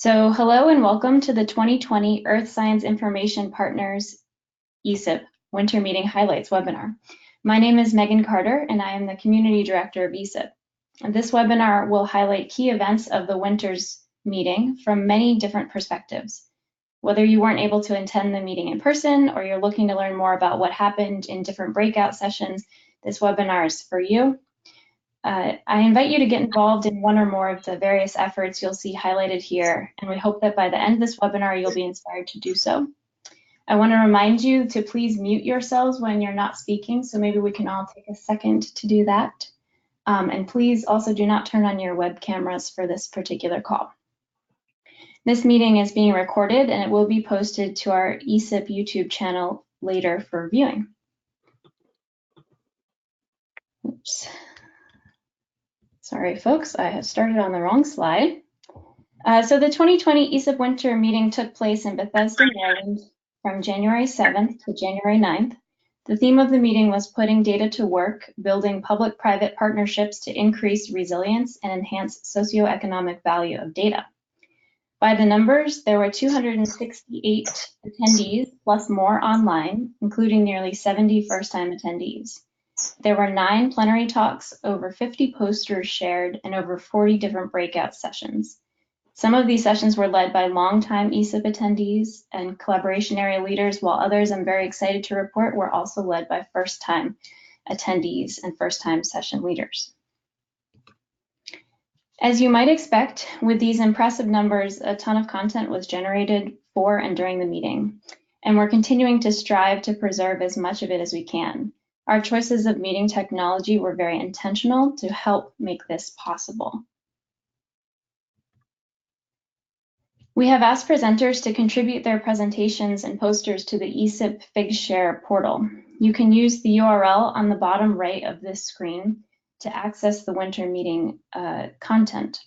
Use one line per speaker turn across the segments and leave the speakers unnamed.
So hello and welcome to the 2020 Earth Science Information Partners ESIP Winter Meeting Highlights webinar. My name is Megan Carter and I am the Community Director of ESIP. And this webinar will highlight key events of the winter's meeting from many different perspectives. Whether you weren't able to attend the meeting in person or you're looking to learn more about what happened in different breakout sessions, this webinar is for you. I invite you to get involved in one or more of the various efforts you'll see highlighted here, and we hope that by the end of this webinar, you'll be inspired to do so. I want to remind you to please mute yourselves when you're not speaking, so maybe we can all take a second to do that. And please also do not turn on your web cameras for this particular call. This meeting is being recorded and it will be posted to our ESIP YouTube channel later for viewing. Oops. Sorry, folks, I have started on the wrong slide. So the 2020 ESIP Winter Meeting took place in Bethesda, Maryland from January 7th to January 9th. The theme of the meeting was putting data to work, building public-private partnerships to increase resilience and enhance socioeconomic value of data. By the numbers, there were 268 attendees plus more online, including nearly 70 first-time attendees. There were 9 plenary talks, over 50 posters shared, and over 40 different breakout sessions. Some of these sessions were led by longtime ESIP attendees and collaboration area leaders, while others, I'm very excited to report, were also led by first-time attendees and first-time session leaders. As you might expect, with these impressive numbers, a ton of content was generated for and during the meeting, and we're continuing to strive to preserve as much of it as we can. Our choices of meeting technology were very intentional to help make this possible. We have asked presenters to contribute their presentations and posters to the ESIP Figshare portal. You can use the URL on the bottom right of this screen to access the winter meeting content.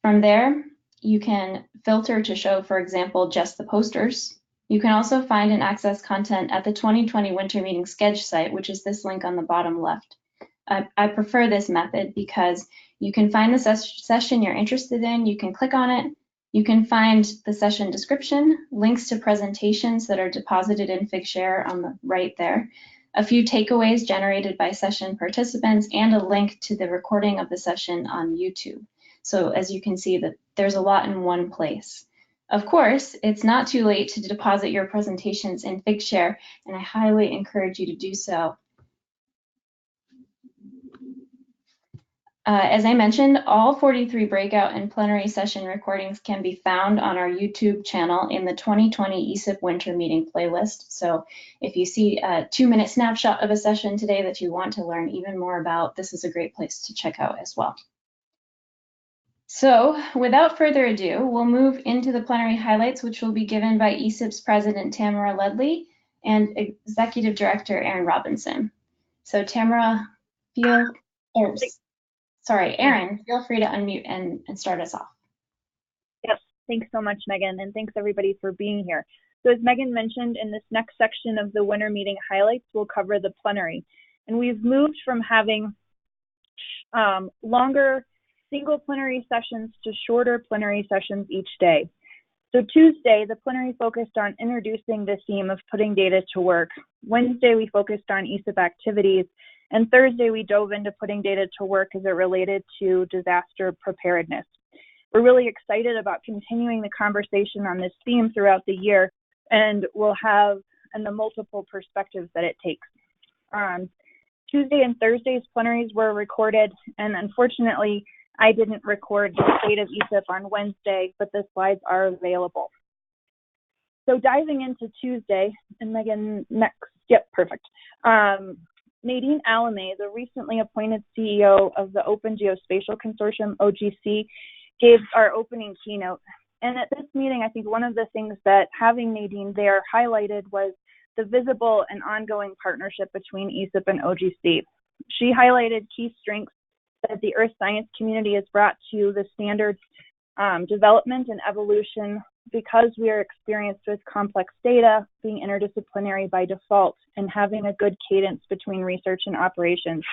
From there, you can filter to show, for example, just the posters. You can also find and access content at the 2020 Winter Meeting Schedule site, which is this link on the bottom left. I prefer this method because you can find the session you're interested in, you can click on it, you can find the session description, links to presentations that are deposited in Figshare on the right there, a few takeaways generated by session participants, and a link to the recording of the session on YouTube. So as you can see, that there's a lot in one place. Of course, it's not too late to deposit your presentations in Figshare, and I highly encourage you to do so. As I mentioned, all 43 breakout and plenary session recordings can be found on our YouTube channel in the 2020 ESIP Winter Meeting playlist. So if you see a 2-minute snapshot of a session today that you want to learn even more about, this is a great place to check out as well. So without further ado, we'll move into the plenary highlights, which will be given by ESIP's President Tamara Ledley and Executive Director Aaron Robinson. So Tamara, Aaron, feel free to unmute and start us off.
Yes, thanks so much, Megan, and thanks everybody for being here. So as Megan mentioned, in this next section of the winter meeting highlights, we'll cover the plenary. And we've moved from having longer single plenary sessions to shorter plenary sessions each day. So Tuesday, the plenary focused on introducing the theme of putting data to work. Wednesday, we focused on ESIP activities. And Thursday, we dove into putting data to work as it related to disaster preparedness. We're really excited about continuing the conversation on this theme throughout the year, and we'll have the multiple perspectives that it takes. Tuesday and Thursday's plenaries were recorded, and unfortunately, I didn't record the state of ESIP on Wednesday, but the slides are available. So diving into Tuesday, and Megan, next, yep, perfect. Nadine Alamé, the recently appointed CEO of the Open Geospatial Consortium, OGC, gave our opening keynote. And at this meeting, I think one of the things that having Nadine there highlighted was the visible and ongoing partnership between ESIP and OGC. She highlighted key strengths that the earth science community has brought to the standards development and evolution because we are experienced with complex data, being interdisciplinary by default, and having a good cadence between research and operations.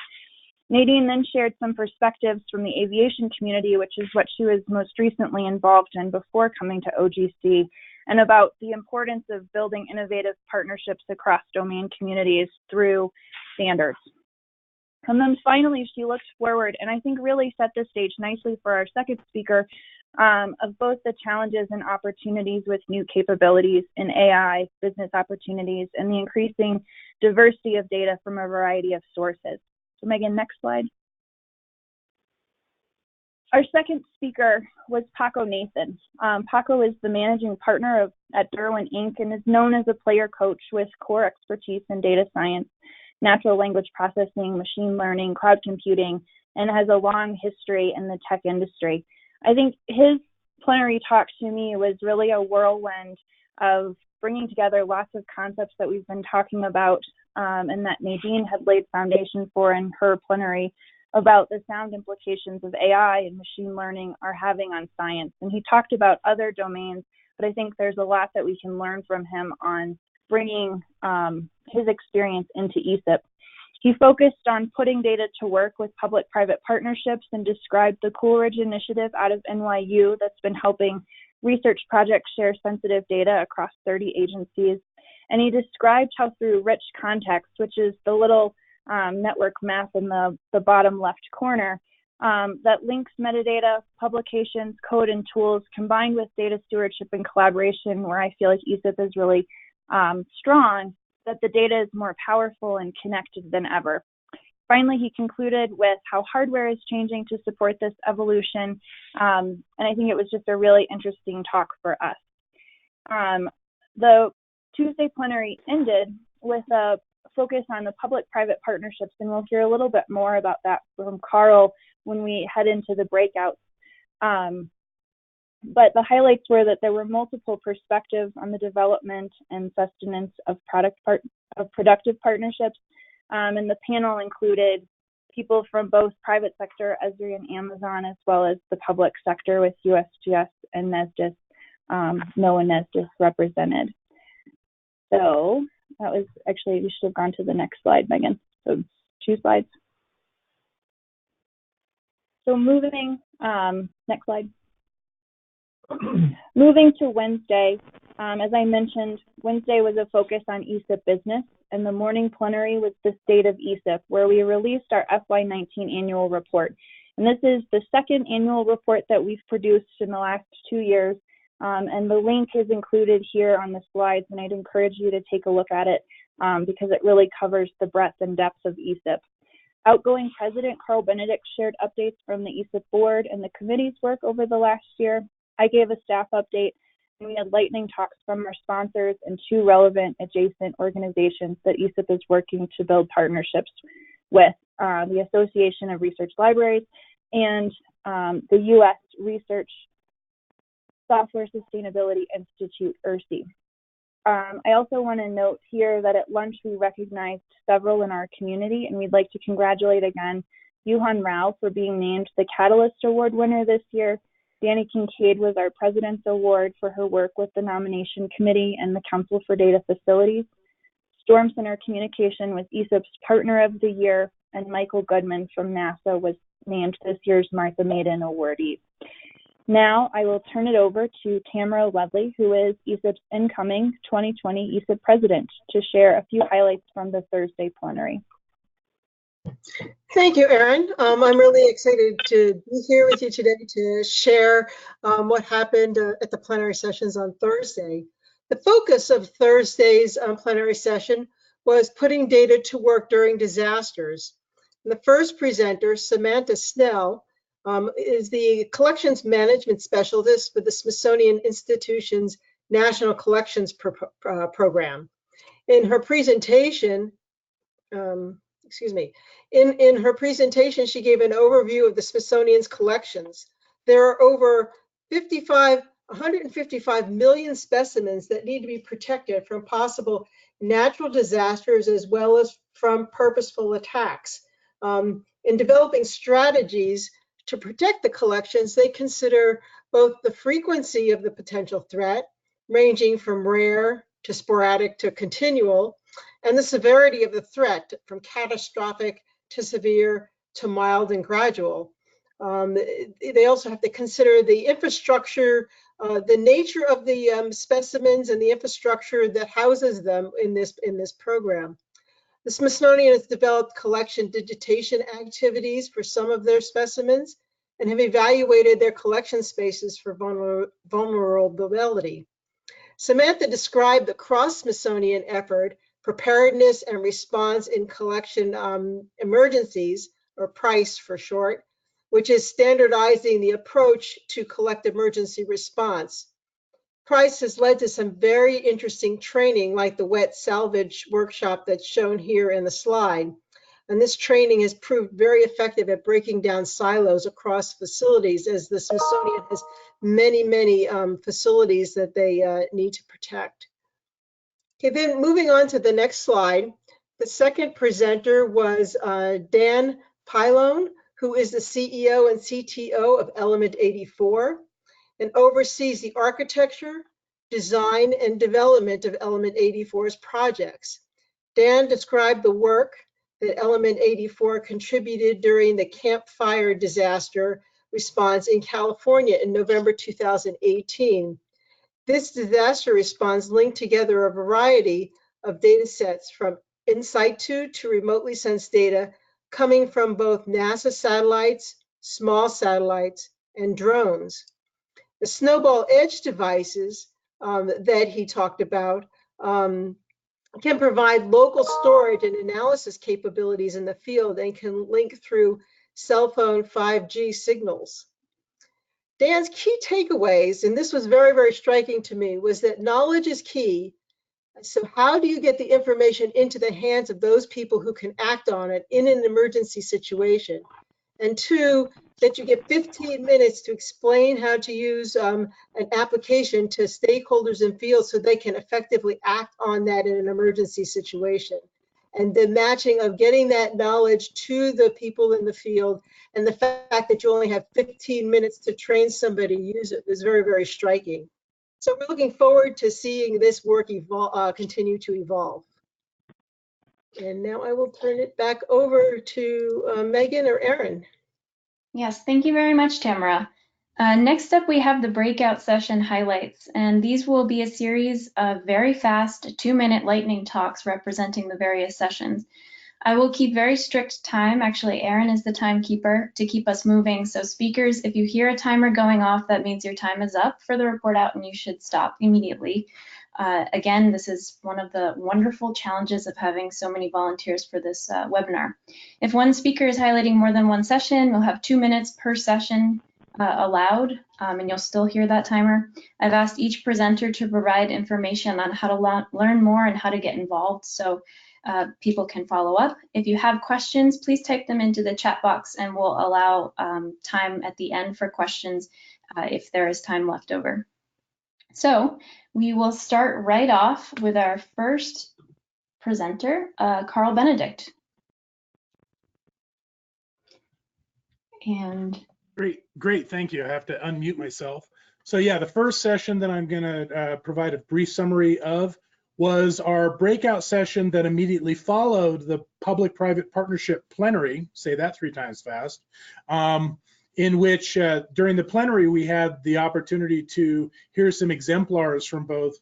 Nadine then shared some perspectives from the aviation community, which is what she was most recently involved in before coming to OGC, and about the importance of building innovative partnerships across domain communities through standards. And then finally, she looked forward and I think really set the stage nicely for our second speaker of both the challenges and opportunities with new capabilities in AI, business opportunities, and the increasing diversity of data from a variety of sources. So Megan, next slide. Our second speaker was Paco Nathan. Paco is the managing partner at Derwent Inc. and is known as a player coach with core expertise in data science, natural language processing, machine learning, cloud computing, and has a long history in the tech industry. I think his plenary talk to me was really a whirlwind of bringing together lots of concepts that we've been talking about and that Nadine had laid foundation for in her plenary about the sound implications of AI and machine learning are having on science. And he talked about other domains, but I think there's a lot that we can learn from him on bringing his experience into ESIP. He focused on putting data to work with public-private partnerships and described the Coolidge initiative out of NYU that's been helping research projects share sensitive data across 30 agencies. And he described how through rich context, which is the little network map in the bottom left corner, that links metadata, publications, code, and tools combined with data stewardship and collaboration, where I feel like ESIP is really strong, that the data is more powerful and connected than ever. Finally, he concluded with how hardware is changing to support this evolution, and I think it was just a really interesting talk for us. The Tuesday plenary ended with a focus on the public-private partnerships, and we'll hear a little bit more about that from Carl when we head into the breakouts. But the highlights were that there were multiple perspectives on the development and sustenance of productive partnerships, and the panel included people from both private sector, Esri and Amazon, as well as the public sector with USGS and NESDIS, NOAA NESDIS represented. So that was actually, we should have gone to the next slide, Megan. So 2 slides. So moving, next slide. Moving to Wednesday, as I mentioned, Wednesday was a focus on ESIP business, and the morning plenary was the state of ESIP, where we released our FY19 annual report. And this is the second annual report that we've produced in the last 2 years, and the link is included here on the slides, and I'd encourage you to take a look at it because it really covers the breadth and depth of ESIP. Outgoing President Carl Benedict shared updates from the ESIP board and the committee's work over the last year. I gave a staff update, and we had lightning talks from our sponsors and 2 relevant adjacent organizations that ESIP is working to build partnerships with, the Association of Research Libraries and the U.S. Research Software Sustainability Institute, ERSI. I also want to note here that at lunch we recognized several in our community, and we'd like to congratulate again Yuhan Rao for being named the Catalyst Award winner this year. Danny Kincaid was our President's Award for her work with the Nomination Committee and the Council for Data Facilities. Storm Center Communication was ESIP's Partner of the Year, and Michael Goodman from NASA was named this year's Martha Maiden awardee. Now I will turn it over to Tamara Ledley, who is ESIP's incoming 2020 ESIP President, to share a few highlights from the Thursday plenary.
Thank you, Erin. I'm really excited to be here with you today to share what happened at the plenary sessions on Thursday. The focus of Thursday's plenary session was putting data to work during disasters. And the first presenter, Samantha Snell, is the Collections Management Specialist for the Smithsonian Institution's National Collections Program. In her presentation, in her presentation, she gave an overview of the Smithsonian's collections. There are over 155 million specimens that need to be protected from possible natural disasters as well as from purposeful attacks. In developing strategies to protect the collections, they consider both the frequency of the potential threat, ranging from rare to sporadic to continual, and the severity of the threat from catastrophic to severe to mild and gradual. They also have to consider the infrastructure, the nature of the specimens and the infrastructure that houses them in this program. The Smithsonian has developed collection digitation activities for some of their specimens and have evaluated their collection spaces for vulnerability. Samantha described the cross-Smithsonian effort, preparedness and response in collection emergencies, or PRICE for short, which is standardizing the approach to collect emergency response. PRICE has led to some very interesting training, like the wet salvage workshop that's shown here in the slide. And this training has proved very effective at breaking down silos across facilities, as the Smithsonian has many facilities that they need to protect. Okay, then moving on to the next slide. The second presenter was Dan Pylone, who is the CEO and CTO of Element 84 and oversees the architecture, design, and development of Element 84's projects. Dan described the work that Element 84 contributed during the Camp Fire disaster response in California in November 2018. This disaster response linked together a variety of data sets from in situ to remotely sensed data coming from both NASA satellites, small satellites, and drones. The Snowball Edge devices that he talked about can provide local storage and analysis capabilities in the field and can link through cell phone 5G signals. Dan's key takeaways, and this was very striking to me, was that knowledge is key. So how do you get the information into the hands of those people who can act on it in an emergency situation? And two, that you get 15 minutes to explain how to use an application to stakeholders in field so they can effectively act on that in an emergency situation. And the matching of getting that knowledge to the people in the field and the fact that you only have 15 minutes to train somebody to use it is very striking. So we're looking forward to seeing this work continue to evolve. And now I will turn it back over to Megan or Erin.
Yes, thank you very much, Tamara. Next up, we have the breakout session highlights, and these will be a series of very fast 2-minute lightning talks representing the various sessions. I will keep very strict time. Actually, Erin is the timekeeper to keep us moving. So speakers, if you hear a timer going off, that means your time is up for the report out and you should stop immediately. Again, this is one of the wonderful challenges of having so many volunteers for this webinar. If one speaker is highlighting more than one session, we'll have 2 minutes per session allowed, and you'll still hear that timer. I've asked each presenter to provide information on how to learn more and how to get involved so people can follow up. If you have questions, please type them into the chat box and we'll allow time at the end for questions if there is time left over. So we will start right off with our first presenter, Carl Benedict. And
Great, thank you. I have to unmute myself. So yeah, the first session that I'm gonna provide a brief summary of was our breakout session that immediately followed the public-private partnership plenary, say that 3 times fast, in which during the plenary we had the opportunity to hear some exemplars from both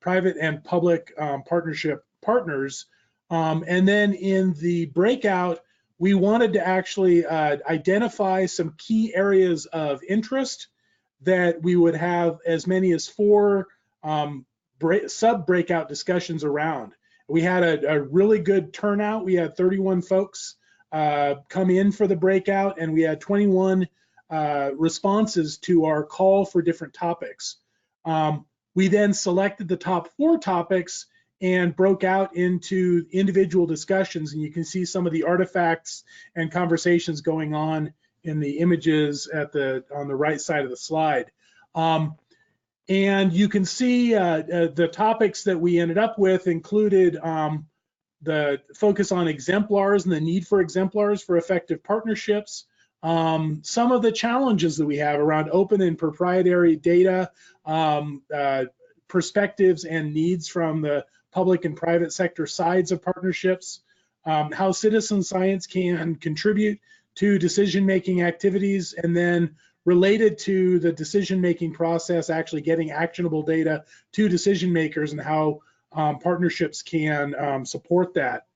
private and public partnership partners. And then in the breakout, we wanted to actually identify some key areas of interest that we would have as many as 4 sub-breakout discussions around. We had a really good turnout. We had 31 folks come in for the breakout, and we had 21 responses to our call for different topics. We then selected the top 4 topics and broke out into individual discussions, and you can see some of the artifacts and conversations going on in the images on the right side of the slide. And you can see the topics that we ended up with included the focus on exemplars and the need for exemplars for effective partnerships, some of the challenges that we have around open and proprietary data, perspectives and needs from the public and private sector sides of partnerships, how citizen science can contribute to decision-making activities, and then related to the decision-making process, actually getting actionable data to decision makers, and how partnerships can support that.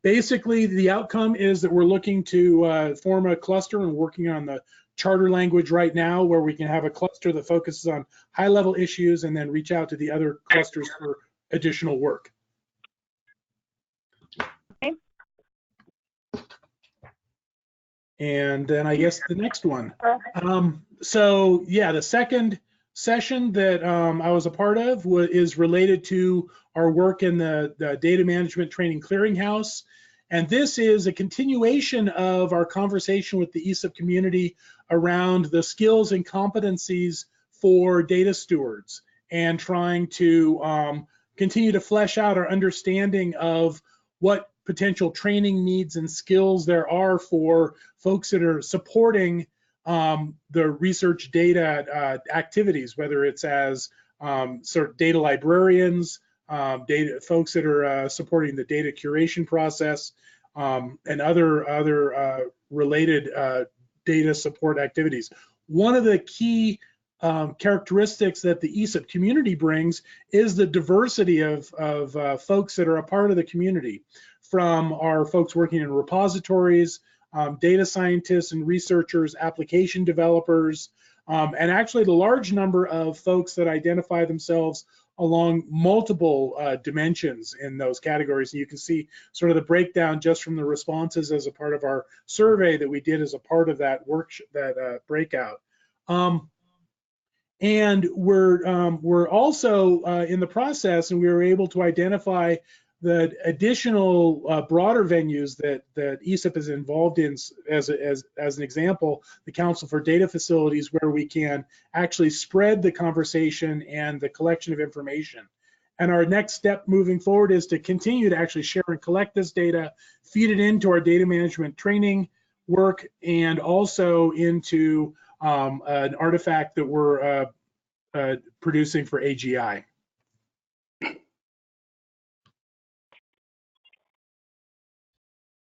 Basically, the outcome is that we're looking to form a cluster and working on the charter language right now, where we can have a cluster that focuses on high-level issues and then reach out to the other clusters for additional work.
Okay.
And then I guess the next one. So yeah, the second session that I was a part of is related to our work in the Data Management Training Clearinghouse. And this is a continuation of our conversation with the ESIP community around the skills and competencies for data stewards, and trying to continue to flesh out our understanding of what potential training needs and skills there are for folks that are supporting the research data activities, whether it's as sort of data librarians, data folks that are supporting the data curation process, and other related data support activities. One of the key characteristics that the ESIP community brings is the diversity of folks that are a part of the community, from our folks working in repositories, data scientists and researchers, application developers, and actually the large number of folks that identify themselves along multiple dimensions in those categories. And you can see sort of the breakdown just from the responses as a part of our survey that we did as a part of that breakout. And we're also in the process, and we were able to identify the additional broader venues that ESIP is involved in, as an example, the Council for Data Facilities, where we can actually spread the conversation and the collection of information. And our next step moving forward is to continue to actually share and collect this data, feed it into our data management training work, and also into an artifact that we're producing for AGI.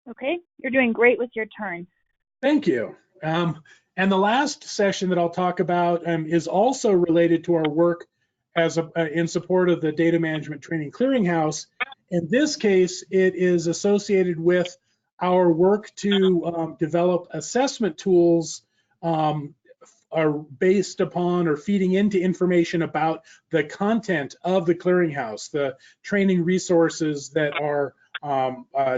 Okay, you're doing great with your turn.
Thank you. And the last session that I'll talk about is also related to our work as in support of the Data Management Training Clearinghouse. In this case, it is associated with our work to develop assessment tools are based upon or feeding into information about the content of the clearinghouse, the training resources that are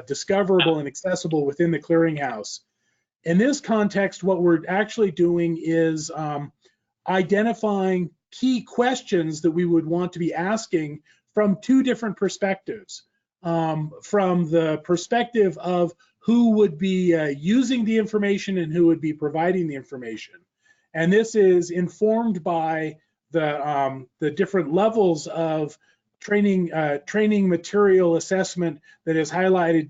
discoverable and accessible within the clearinghouse. In this context, what we're actually doing is identifying key questions that we would want to be asking from two different perspectives. From the perspective of who would be using the information and who would be providing the information. And this is informed by the different levels of training material assessment that is highlighted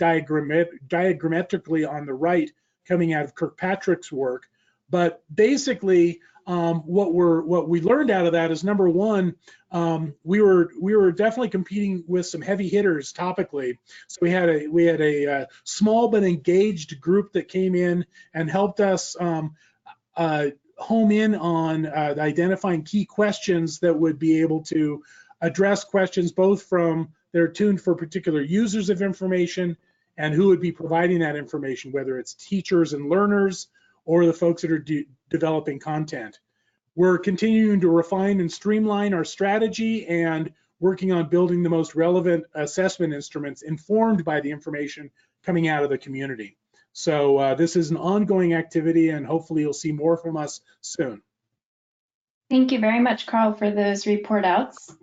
diagrammatically on the right, coming out of Kirkpatrick's work. But basically, what we learned out of that is, number one, we were definitely competing with some heavy hitters topically. So we had a small but engaged group that came in and helped us home in on identifying key questions that would be able to address questions both from they're tuned for particular users of information and who would be providing that information, whether it's teachers and learners or the folks that are developing content. We're continuing to refine and streamline our strategy and working on building the most relevant assessment instruments informed by the information coming out of the community. So this is an ongoing activity, and hopefully you'll see more from us soon.
Thank you very much, Carl, for those report outs.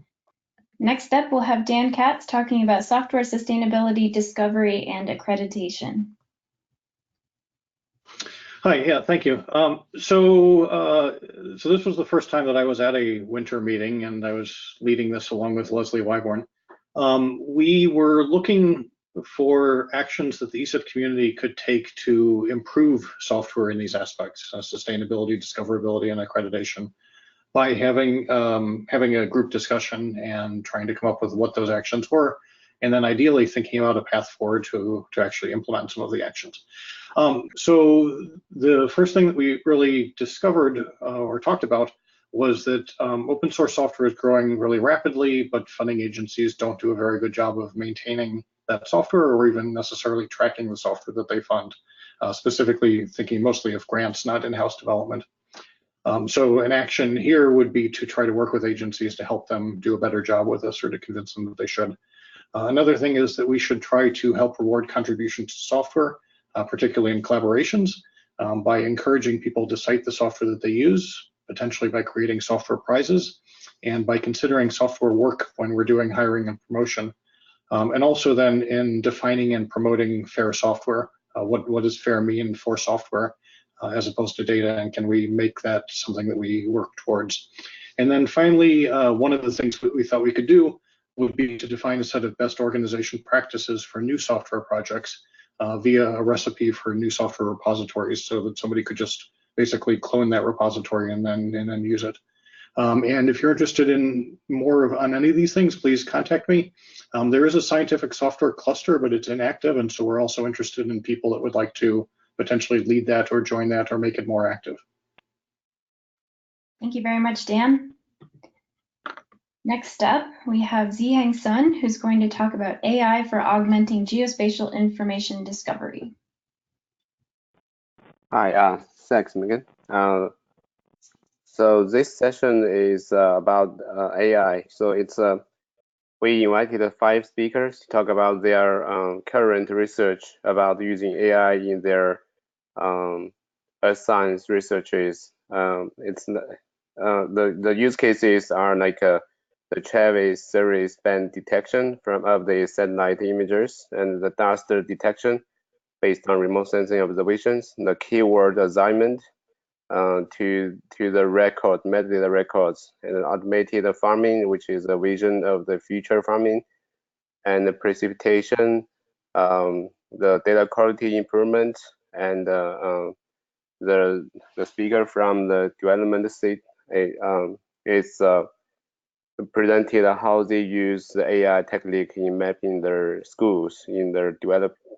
Next up, we'll have Dan Katz talking about software sustainability, discovery, and accreditation.
Hi, yeah, thank you. So this was the first time that I was at a winter meeting, and I was leading this along with Leslie Wyborn. We were looking for actions that the ESIP community could take to improve software in these aspects, sustainability, discoverability, and accreditation, by having a group discussion and trying to come up with what those actions were, and then ideally thinking about a path forward to actually implement some of the actions. So the first thing that we really discovered or talked about was that open source software is growing really rapidly, but funding agencies don't do a very good job of maintaining that software or even necessarily tracking the software that they fund, specifically thinking mostly of grants, not in-house development. So an action here would be to try to work with agencies to help them do a better job with this or to convince them that they should. Another thing is that we should try to help reward contributions to software, particularly in collaborations, by encouraging people to cite the software that they use, potentially by creating software prizes, and by considering software work when we're doing hiring and promotion. And also then in defining and promoting fair software. What does fair mean for software as opposed to data, and can we make that something that we work towards? And then finally, one of the things that we thought we could do would be to define a set of best organization practices for new software projects via a recipe for new software repositories, so that somebody could just basically clone that repository and then use it. And if you're interested in more on any of these things, please contact me. There is a scientific software cluster, but it's inactive, and so we're also interested in people that would like to potentially lead that or join that or make it more active.
Thank you very much, Dan. Next up, we have Ziheng Sun, who's going to talk about AI for augmenting geospatial information discovery.
Hi, thanks, Megan. So this session is about AI. So it's we invited 5 speakers to talk about their current research about using AI in their earth science researches. The use cases are like the Travis series band detection of the satellite images and the dust detection based on remote sensing observations, the keyword assignment to the record, metadata records, and automated farming, which is a vision of the future farming, and the precipitation, the data quality improvement, and the speaker from the development state is presented how they use the AI technique in mapping their schools in their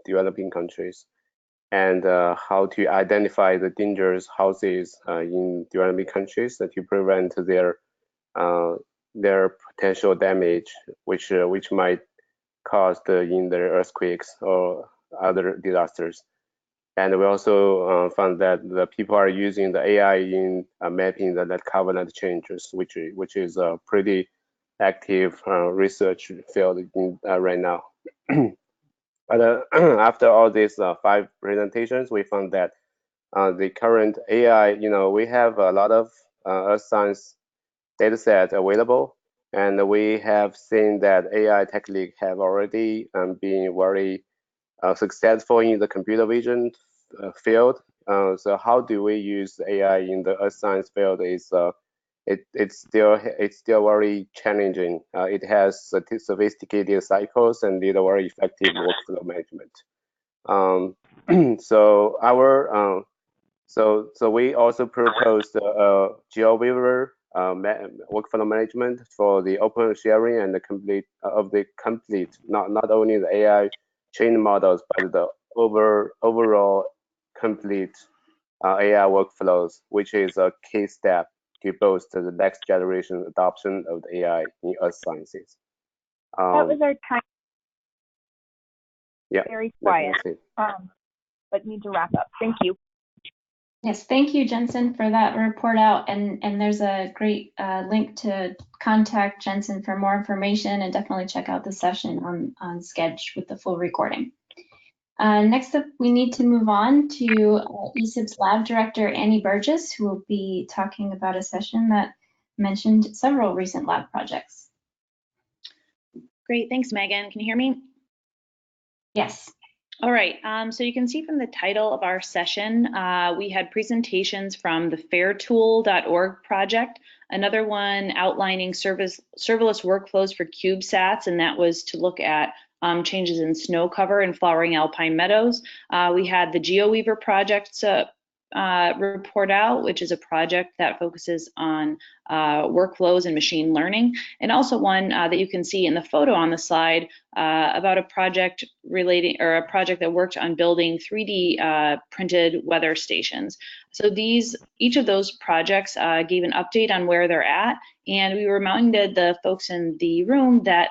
developing countries, and how to identify the dangerous houses in developing countries to prevent their potential damage, which might cause in their earthquakes or other disasters. And we also found that the people are using the AI in mapping the net covenant changes, which is a pretty active research field right now. But after all these 5 presentations, we found that the current AI, we have a lot of earth science data sets available, and we have seen that AI techniques have already been very successful in the computer vision field. So how do we use AI in the earth science field is it's still very challenging. It has sophisticated cycles and need a very effective workflow management. So we also proposed GeoWeaver workflow management for the open sharing and the complete not only the AI training models, but the overall complete AI workflows, which is a key step to boost the next generation adoption of the AI in earth sciences.
That was our time.
Yeah.
Very quiet. But need to wrap up. Thank you.
Yes, thank you, Jensen, for that report out. And there's a great link to contact Jensen for more information, and definitely check out the session on Sketch with the full recording. Next up, we need to move on to ESIP's lab director, Annie Burgess, who will be talking about a session that mentioned several recent lab projects.
Great, thanks, Megan. Can you hear me?
Yes.
All right, so you can see from the title of our session, we had presentations from the fairtool.org project, another one outlining serverless workflows for CubeSats, and that was to look at changes in snow cover and flowering alpine meadows. We had the GeoWeaver project report out, which is a project that focuses on workflows and machine learning, and also one that you can see in the photo on the slide about a project that worked on building 3D printed weather stations. So each of those projects gave an update on where they're at, and we reminded the folks in the room that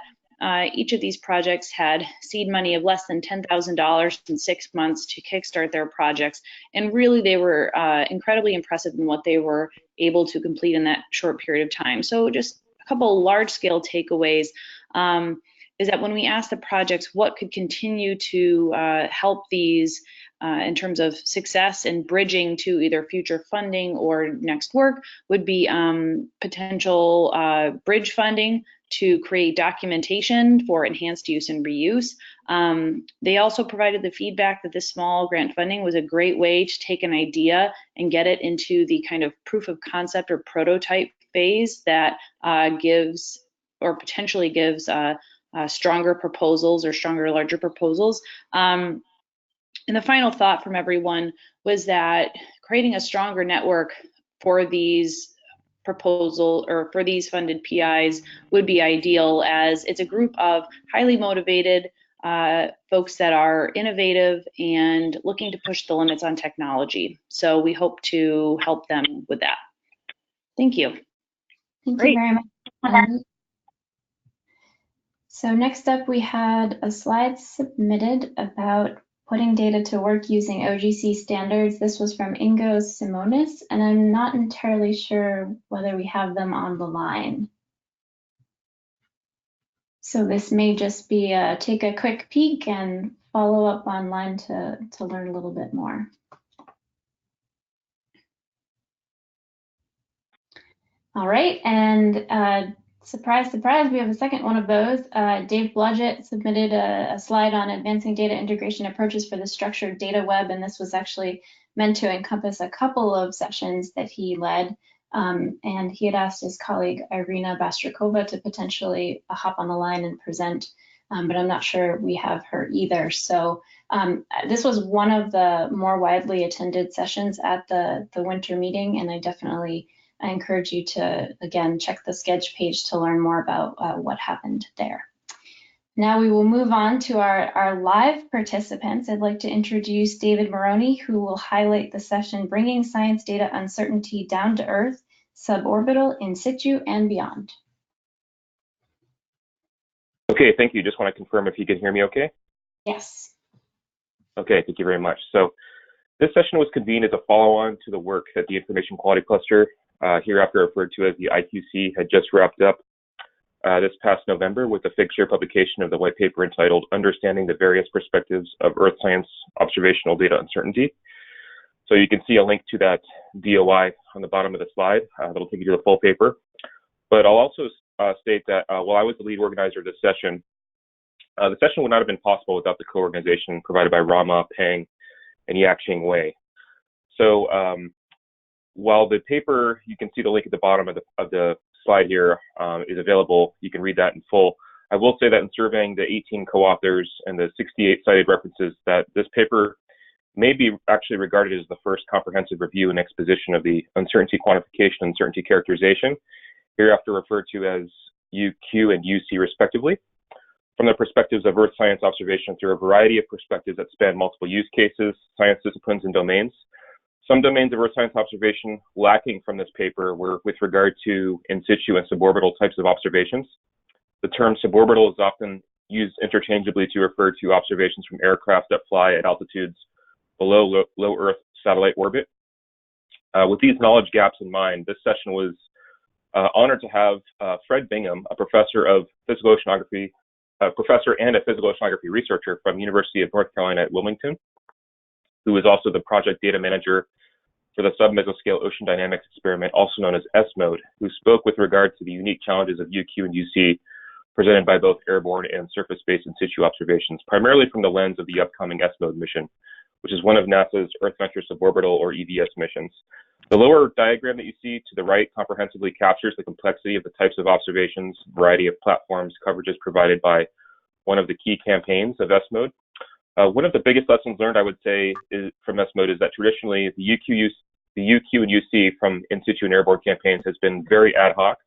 each of these projects had seed money of less than $10,000 in 6 months to kickstart their projects. And really, they were incredibly impressive in what they were able to complete in that short period of time. So just a couple large-scale takeaways is that when we asked the projects what could continue to help these in terms of success and bridging to either future funding or next work, would be potential bridge funding to create documentation for enhanced use and reuse. They also provided the feedback that this small grant funding was a great way to take an idea and get it into the kind of proof of concept or prototype phase that gives or potentially gives stronger proposals or stronger, larger proposals. And the final thought from everyone was that creating a stronger network for these for these funded PIs would be ideal, as it's a group of highly motivated folks that are innovative and looking to push the limits on technology. So we hope to help them with that. Thank you.
Thank you very much. So next up, we had a slide submitted about putting data to work using OGC standards. This was from Ingo Simonis, and I'm not entirely sure whether we have them on the line. So this may just be take a quick peek and follow up online to learn a little bit more. All right, and surprise, surprise, we have a second one of those. Dave Blodgett submitted a slide on advancing data integration approaches for the structured data web, and this was actually meant to encompass a couple of sessions that he led. And he had asked his colleague Irina Bastrakova to potentially hop on the line and present, but I'm not sure we have her either. So this was one of the more widely attended sessions at the winter meeting, and I encourage you to, again, check the Sketch page to learn more about what happened there. Now we will move on to our live participants. I'd like to introduce David Maroney, who will highlight the session, Bringing Science Data Uncertainty Down to Earth, Suborbital, In Situ, and Beyond.
Okay, thank you. Just want to confirm if you can hear me okay?
Yes.
Okay, thank you very much. So this session was convened as a follow-on to the work that the Information Quality Cluster, hereafter referred to as the IQC, had just wrapped up this past November with the Figshare publication of the white paper entitled Understanding the Various Perspectives of Earth Science Observational Data Uncertainty. So you can see a link to that DOI on the bottom of the slide. That'll take you to the full paper. But I'll also state that while I was the lead organizer of this session, the session would not have been possible without the co-organization provided by Rama, Peng, and Yakching Wei. So while the paper, you can see the link at the bottom of the slide here, is available, you can read that in full. I will say that in surveying the 18 co-authors and the 68 cited references, that this paper may be actually regarded as the first comprehensive review and exposition of the uncertainty quantification and uncertainty characterization, hereafter referred to as UQ and UC respectively, from the perspectives of Earth science observation through a variety of perspectives that span multiple use cases, science disciplines, and domains. Some domains of Earth science observation lacking from this paper were with regard to in situ and suborbital types of observations. The term suborbital is often used interchangeably to refer to observations from aircraft that fly at altitudes below low Earth satellite orbit. With these knowledge gaps in mind, this session was honored to have Fred Bingham, a professor of physical oceanography, professor and a physical oceanography researcher from University of North Carolina at Wilmington, who is also the project data manager for the submesoscale ocean dynamics experiment, also known as S-mode, who spoke with regard to the unique challenges of UQ and UC presented by both airborne and surface-based in situ observations, primarily from the lens of the upcoming S-mode mission, which is one of NASA's Earth Venture Suborbital or EVS missions. The lower diagram that you see to the right comprehensively captures the complexity of the types of observations, variety of platforms, coverages provided by one of the key campaigns of S-mode. One of the biggest lessons learned, I would say, from S-Mode is that traditionally the UQ and UC from in situ and airborne campaigns has been very ad hoc,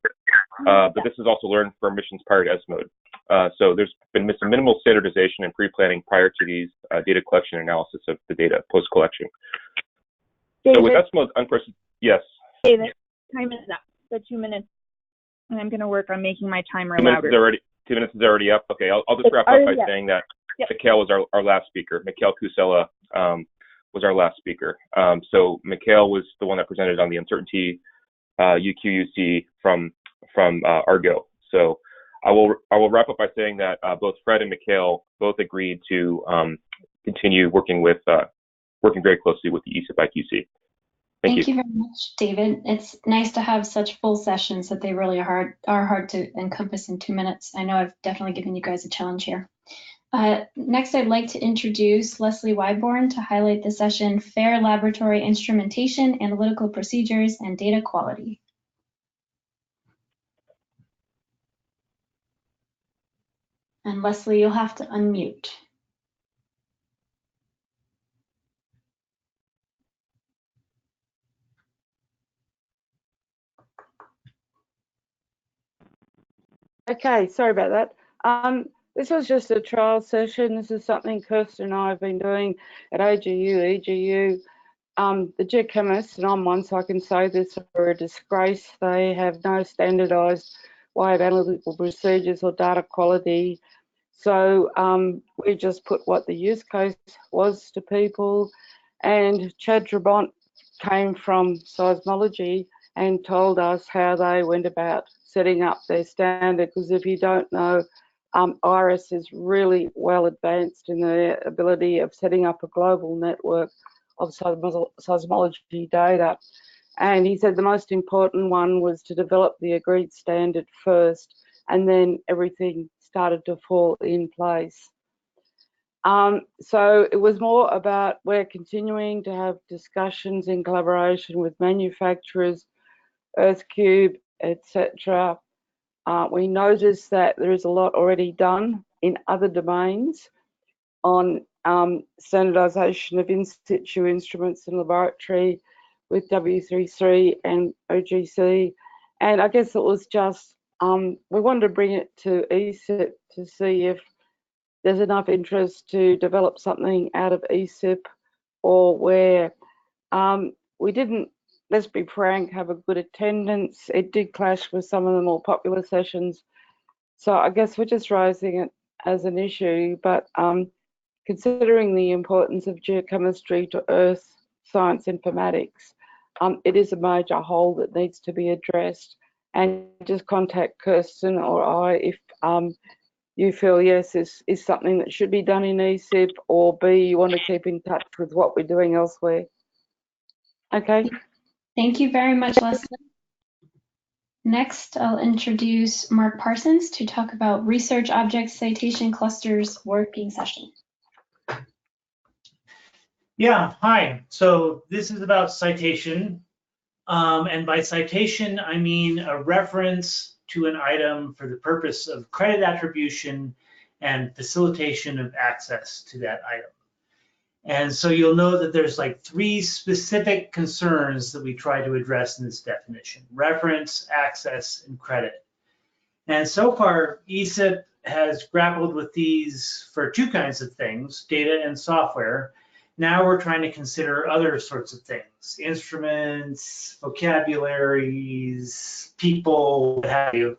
but this is also learned from missions prior to S-Mode. So there's been some minimal standardization and pre-planning prior to these data collection and analysis of the data post-collection. So with S-Mode, yes?
David, time is up, the 2 minutes, and I'm going to work on making my timer louder.
2 minutes is already up? Okay, I'll just wrap up by saying that Mikhail was our last speaker. Mikhail Kusela was our last speaker. So Mikhail was the one that presented on the uncertainty UQ-UC from Argo. So I will wrap up by saying that both Fred and Mikhail both agreed to continue working very closely with the ESIP IQC. Thank you
very much, David. It's nice to have such full sessions that they really are hard to encompass in 2 minutes. I know I've definitely given you guys a challenge here. Next, I'd like to introduce Leslie Wyborn to highlight the session Fair Laboratory Instrumentation, Analytical Procedures, and Data Quality. And Leslie, you'll have to unmute.
Okay, sorry about that. This was just a trial session. This is something Kirsten and I have been doing at AGU, EGU. The geochemists, and I'm one, so I can say this, are a disgrace. They have no standardised way of analytical procedures or data quality. So we just put what the use case was to people. And Chad Trabont came from seismology and told us how they went about setting up their standard, because if you don't know, IRIS is really well advanced in the ability of setting up a global network of seismology data. And he said the most important one was to develop the agreed standard first, and then everything started to fall in place. So it was more about, we're continuing to have discussions in collaboration with manufacturers, EarthCube, etc. We noticed that there is a lot already done in other domains on standardization of in situ instruments in laboratory with W33 and OGC. And I guess it was just, we wanted to bring it to ESIP to see if there's enough interest to develop something out of ESIP, or where we didn't, let's be frank, have a good attendance. It did clash with some of the more popular sessions. So I guess we're just raising it as an issue, but considering the importance of geochemistry to earth science informatics, it is a major hole that needs to be addressed. And just contact Kirsten or I if you feel, yes, this is something that should be done in ESIP, or B, you want to keep in touch with what we're doing elsewhere. Okay.
Thank you very much, Leslie. Next, I'll introduce Mark Parsons to talk about Research Object Citation Clusters Working Session.
Yeah, hi. So this is about citation. And by citation, I mean a reference to an item for the purpose of credit attribution and facilitation of access to that item. And so you'll know that there's like 3 specific concerns that we try to address in this definition: reference, access, and credit. And so far, ESIP has grappled with these for 2 kinds of things, data and software. Now we're trying to consider other sorts of things: instruments, vocabularies, people, what have you.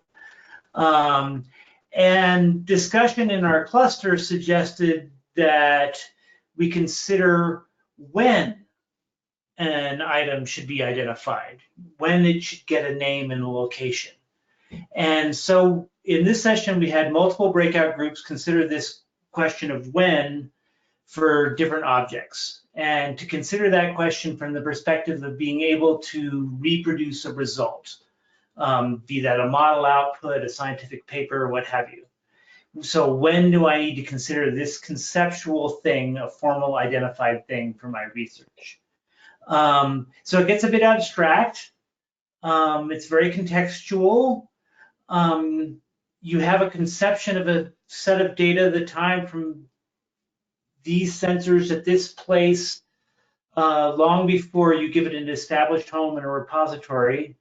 And discussion in our cluster suggested that we consider when an item should be identified, when it should get a name and a location. And so in this session, we had multiple breakout groups consider this question of when for different objects, and to consider that question from the perspective of being able to reproduce a result, be that a model output, a scientific paper, what have you. So when do I need to consider this conceptual thing a formal identified thing for my research? So it gets a bit abstract. It's very contextual. You have a conception of a set of data, the time from these sensors at this place long before you give it an established home in a repository.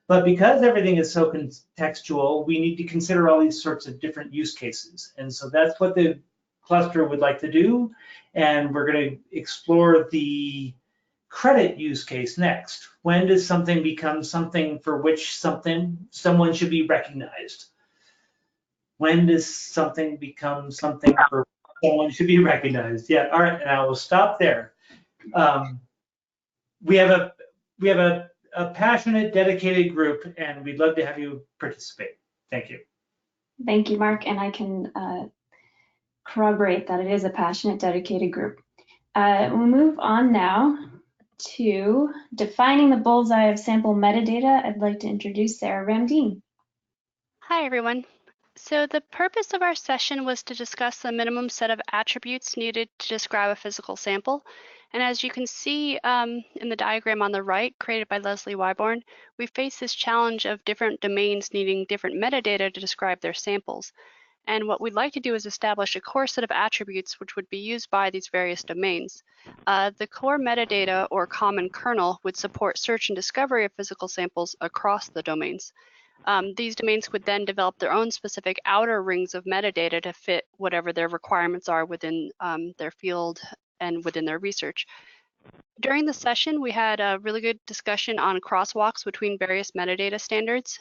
But because everything is so contextual, we need to consider all these sorts of different use cases. And so that's what the cluster would like to do. And we're going to explore the credit use case next. When does something become something for which someone should be recognized? When does something become something for someone should be recognized? Yeah, all right, and I will stop there. We have a passionate, dedicated group, and we'd love to have you participate. Thank you.
Thank you, Mark, and I can corroborate that it is a passionate, dedicated group. We'll move on now to defining the bullseye of sample metadata. I'd like to introduce Sarah Ramdeen.
Hi, everyone. So the purpose of our session was to discuss the minimum set of attributes needed to describe a physical sample. And as you can see in the diagram on the right, created by Leslie Wyborn, we face this challenge of different domains needing different metadata to describe their samples. And what we'd like to do is establish a core set of attributes which would be used by these various domains. The core metadata or common kernel would support search and discovery of physical samples across the domains. These domains would then develop their own specific outer rings of metadata to fit whatever their requirements are within their field and within their research. During the session, we had a really good discussion on crosswalks between various metadata standards.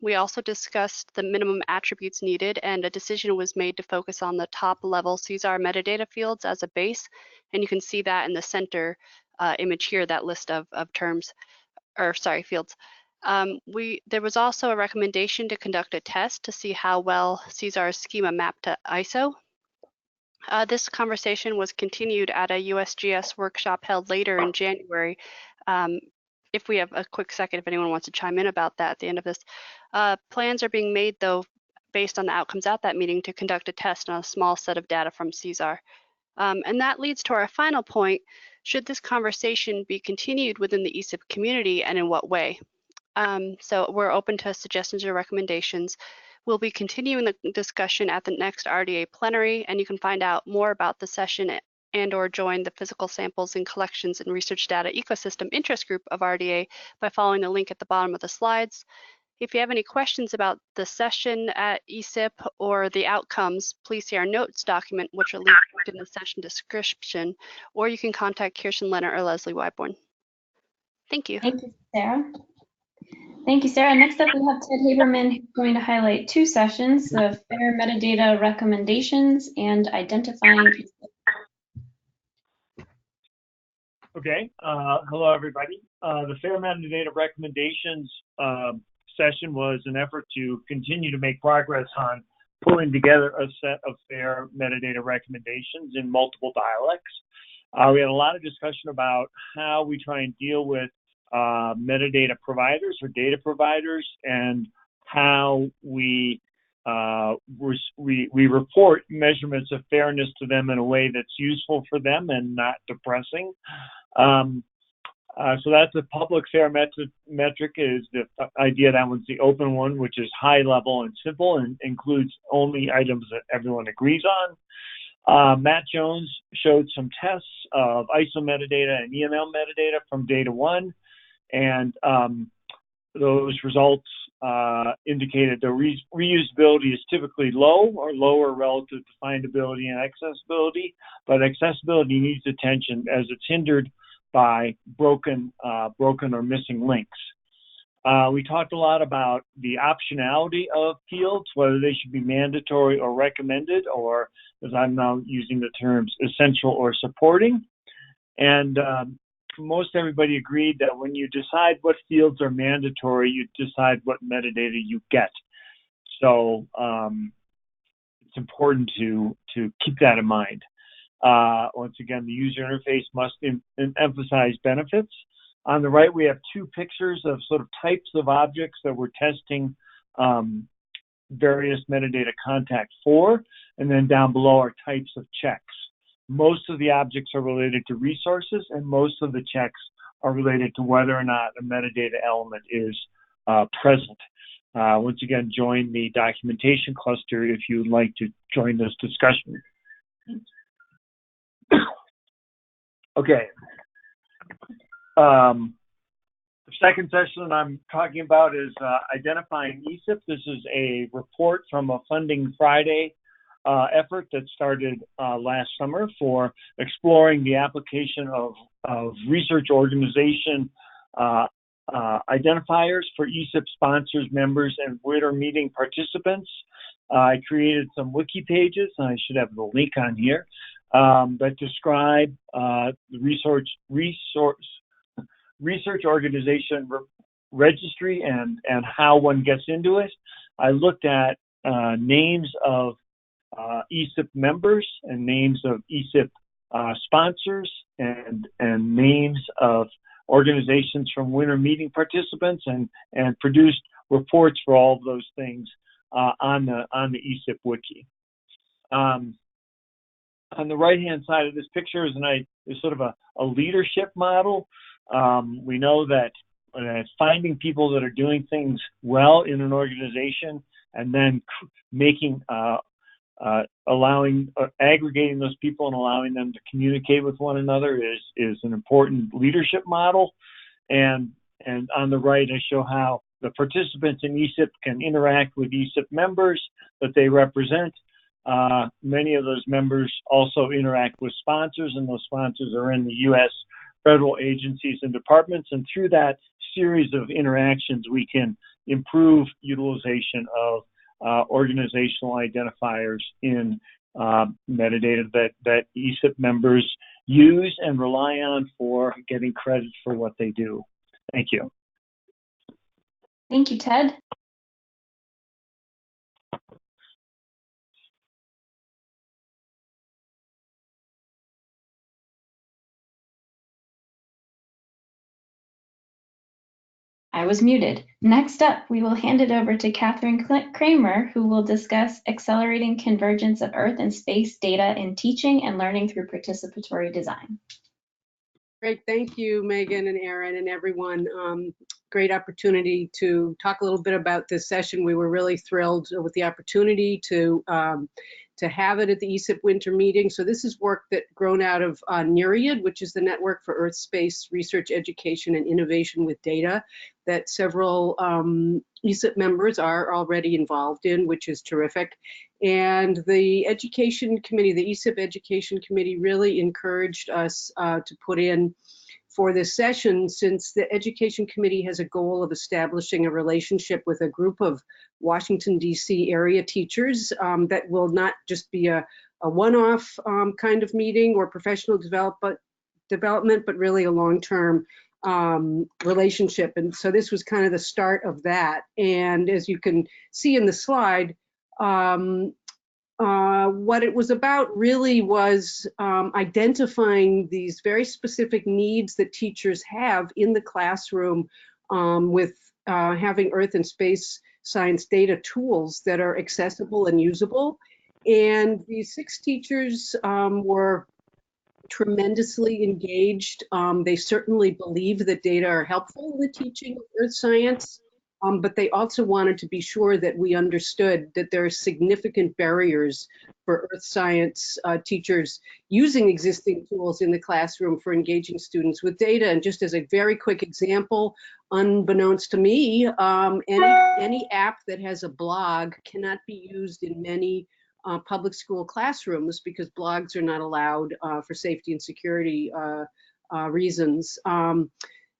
We also discussed the minimum attributes needed, and a decision was made to focus on the top level CSAR metadata fields as a base. And you can see that in the center image here, that list of fields. There was also a recommendation to conduct a test to see how well CSAR's schema mapped to ISO. This conversation was continued at a USGS workshop held later in January. If we have a quick second, if anyone wants to chime in about that at the end of this. Plans are being made, though, based on the outcomes at that meeting to conduct a test on a small set of data from CSAR. And that leads to our final point. Should this conversation be continued within the ESIP community, and in what way? So we're open to suggestions or recommendations. We'll be continuing the discussion at the next RDA plenary, and you can find out more about the session and/or join the Physical Samples and Collections and Research Data Ecosystem Interest Group of RDA by following the link at the bottom of the slides. If you have any questions about the session at ESIP or the outcomes, please see our notes document, which are linked in the session description, or you can contact Kirsten Leonard or Leslie Wyborn. Thank you.
Thank you, Sarah. Thank you, Sarah. Next up, we have Ted Haberman, who's going to highlight two sessions, the FAIR Metadata Recommendations and Identifying.
Okay, hello everybody. The FAIR Metadata Recommendations session was an effort to continue to make progress on pulling together a set of FAIR metadata recommendations in multiple dialects. We had a lot of discussion about how we try and deal with metadata providers or data providers, and how we report measurements of fairness to them in a way that's useful for them and not depressing. So that's the public FAIR metric is the idea. That one's the open one, which is high level and simple and includes only items that everyone agrees on. Matt Jones showed some tests of ISO metadata and EML metadata from data one, and those results indicated the reusability is typically low or lower relative to findability and accessibility, but accessibility needs attention as it's hindered by broken or missing links. We talked a lot about the optionality of fields, whether they should be mandatory or recommended, or as I'm now using the terms, essential or supporting. And most everybody agreed that when you decide what fields are mandatory, you decide what metadata you get. So it's important to keep that in mind. Once again, the user interface must emphasize benefits. On the right, we have two pictures of sort of types of objects that we're testing various metadata contact for, and then down below are types of checks. Most of the objects are related to resources, and most of the checks are related to whether or not a metadata element is present. Once again, join the documentation cluster if you'd like to join this discussion. Okay. The second session I'm talking about is identifying ESIP. This is a report from a Funding Friday effort that started last summer for exploring the application of research organization identifiers for ESIP sponsors, members, and winter meeting participants. I created some wiki pages, and I should have the link on here, that describe the research organization registry and how one gets into it. I looked at names of ESIP members and names of ESIP sponsors and names of organizations from winter meeting participants and produced reports for all of those things on the ESIP wiki. On the right-hand side of this picture is sort of a leadership model. We know that finding people that are doing things well in an organization and then aggregating those people and allowing them to communicate with one another is an important leadership model. And on the right, I show how the participants in ESIP can interact with ESIP members that they represent. Many of those members also interact with sponsors, and those sponsors are in the U.S. federal agencies and departments. And through that series of interactions, we can improve utilization of organizational identifiers in metadata that ESIP members use and rely on for getting credit for what they do. Thank you.
Thank you, Ted. I was muted. Next up, we will hand it over to Catherine Kramer, who will discuss accelerating convergence of Earth and space data in teaching and learning through participatory design.
Great, thank you, Megan and Aaron and everyone. Great opportunity to talk a little bit about this session. We were really thrilled with the opportunity to have it at the ESIP winter meeting. So this is work that grown out of NERIAD, which is the Network for Earth, Space, Research, Education, and Innovation with Data, that several ESIP members are already involved in, which is terrific. And the Education Committee, the ESIP Education Committee, really encouraged us to put in for this session, since the Education Committee has a goal of establishing a relationship with a group of Washington, D.C. area teachers that will not just be a one-off kind of meeting or professional development, but really a long-term relationship. And so this was kind of the start of that. And as you can see in the slide, what it was about really was identifying these very specific needs that teachers have in the classroom with having Earth and space science data tools that are accessible and usable. And these 6 teachers were tremendously engaged. They certainly believe that data are helpful in the teaching of Earth science. But they also wanted to be sure that we understood that there are significant barriers for Earth science teachers using existing tools in the classroom for engaging students with data. And just as a very quick example, unbeknownst to me, any app that has a blog cannot be used in many public school classrooms because blogs are not allowed for safety and security reasons.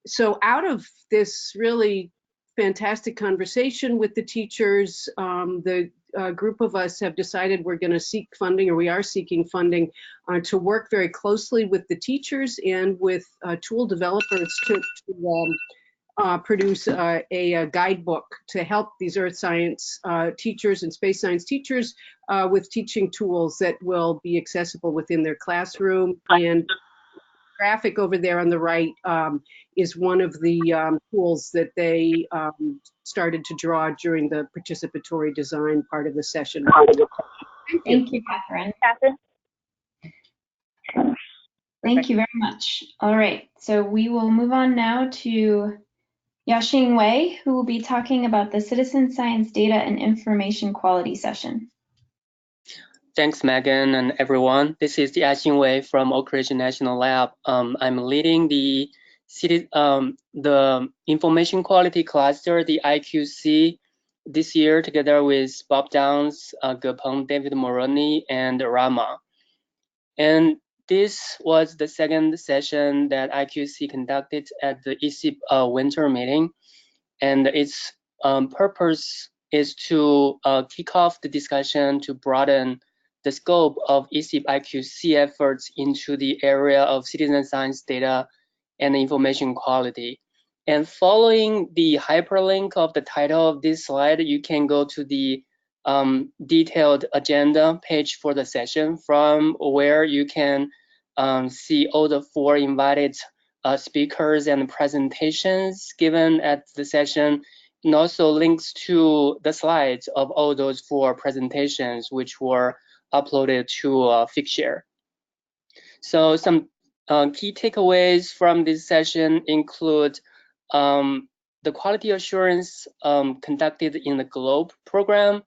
So out of this really fantastic conversation with the teachers, the group of us have decided we're going to seek funding, or we are seeking funding, to work very closely with the teachers and with tool developers to produce a guidebook to help these Earth science teachers and space science teachers with teaching tools that will be accessible within their classroom. And graphic over there on the right is one of the tools that they started to draw during the participatory design part of the session.
Thank you, Catherine. Thank you very much. All right, so we will move on now to Yaxing Wei, who will be talking about the Citizen Science Data and Information Quality session.
Thanks, Megan and everyone. This is Jiaxin Wei from Oak Ridge National Lab. I'm leading the information quality cluster, the IQC, this year together with Bob Downs, Gepeng, David Moroni, and Rama. And this was the second session that IQC conducted at the ESIP winter meeting. And its purpose is to kick off the discussion to broaden the scope of ESIP IQC efforts into the area of citizen science data and information quality. And following the hyperlink of the title of this slide, you can go to the detailed agenda page for the session, from where you can see all the 4 invited speakers and presentations given at the session, and also links to the slides of all those 4 presentations, which were uploaded to Figshare. So some key takeaways from this session include the quality assurance conducted in the GLOBE program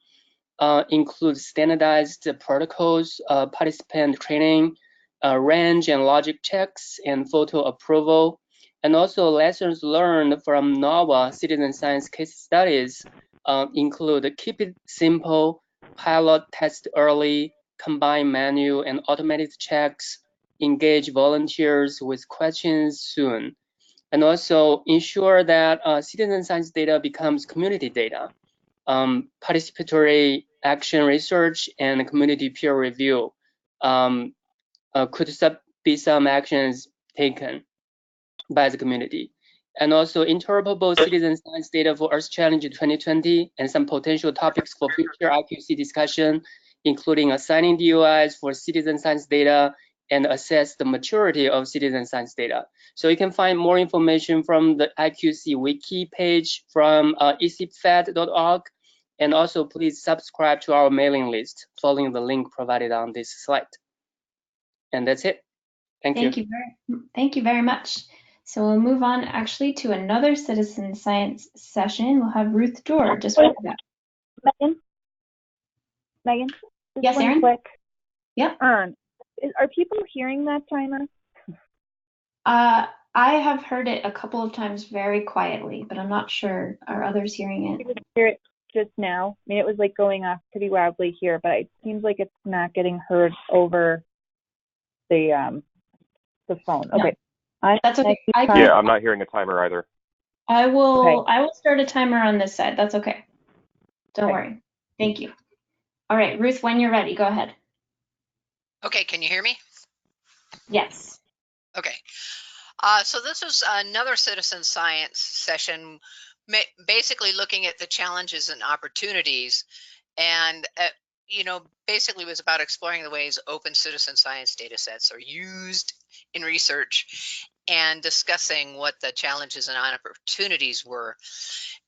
includes standardized protocols, participant training, range and logic checks, and photo approval, and also lessons learned from NOVA citizen science case studies include keep it simple, pilot test early, combine manual and automated checks, engage volunteers with questions soon, and also ensure that citizen science data becomes community data. Participatory action research and community peer review could be some actions taken by the community. And also interoperable citizen science data for Earth Challenge 2020 and some potential topics for future IQC discussion, including assigning DOIs for citizen science data and assess the maturity of citizen science data. So you can find more information from the IQC wiki page from esipfed.org. And also please subscribe to our mailing list following the link provided on this slide. And that's it. Thank you.
Thank you very much. So we'll move on actually to another citizen science session. We'll have Ruth Dorr just for that.
Megan?
Yes, Erin?
Quick.
Yep.
Are people hearing that timer?
I have heard it a couple of times very quietly, but I'm not sure. Are others hearing it?
I could hear it just now. I mean, it was like going off pretty loudly here, but it seems like it's not getting heard over the phone.
No.
Okay.
That's okay.
Yeah, I'm not hearing a timer either.
I will start a timer on this side. That's okay. Don't worry. Thank you. All right, Ruth, when you're ready, go ahead.
Okay, can you hear me?
Yes.
Okay. So this is another citizen science session, basically looking at the challenges and opportunities, and basically was about exploring the ways open citizen science data sets are used in research and discussing what the challenges and opportunities were.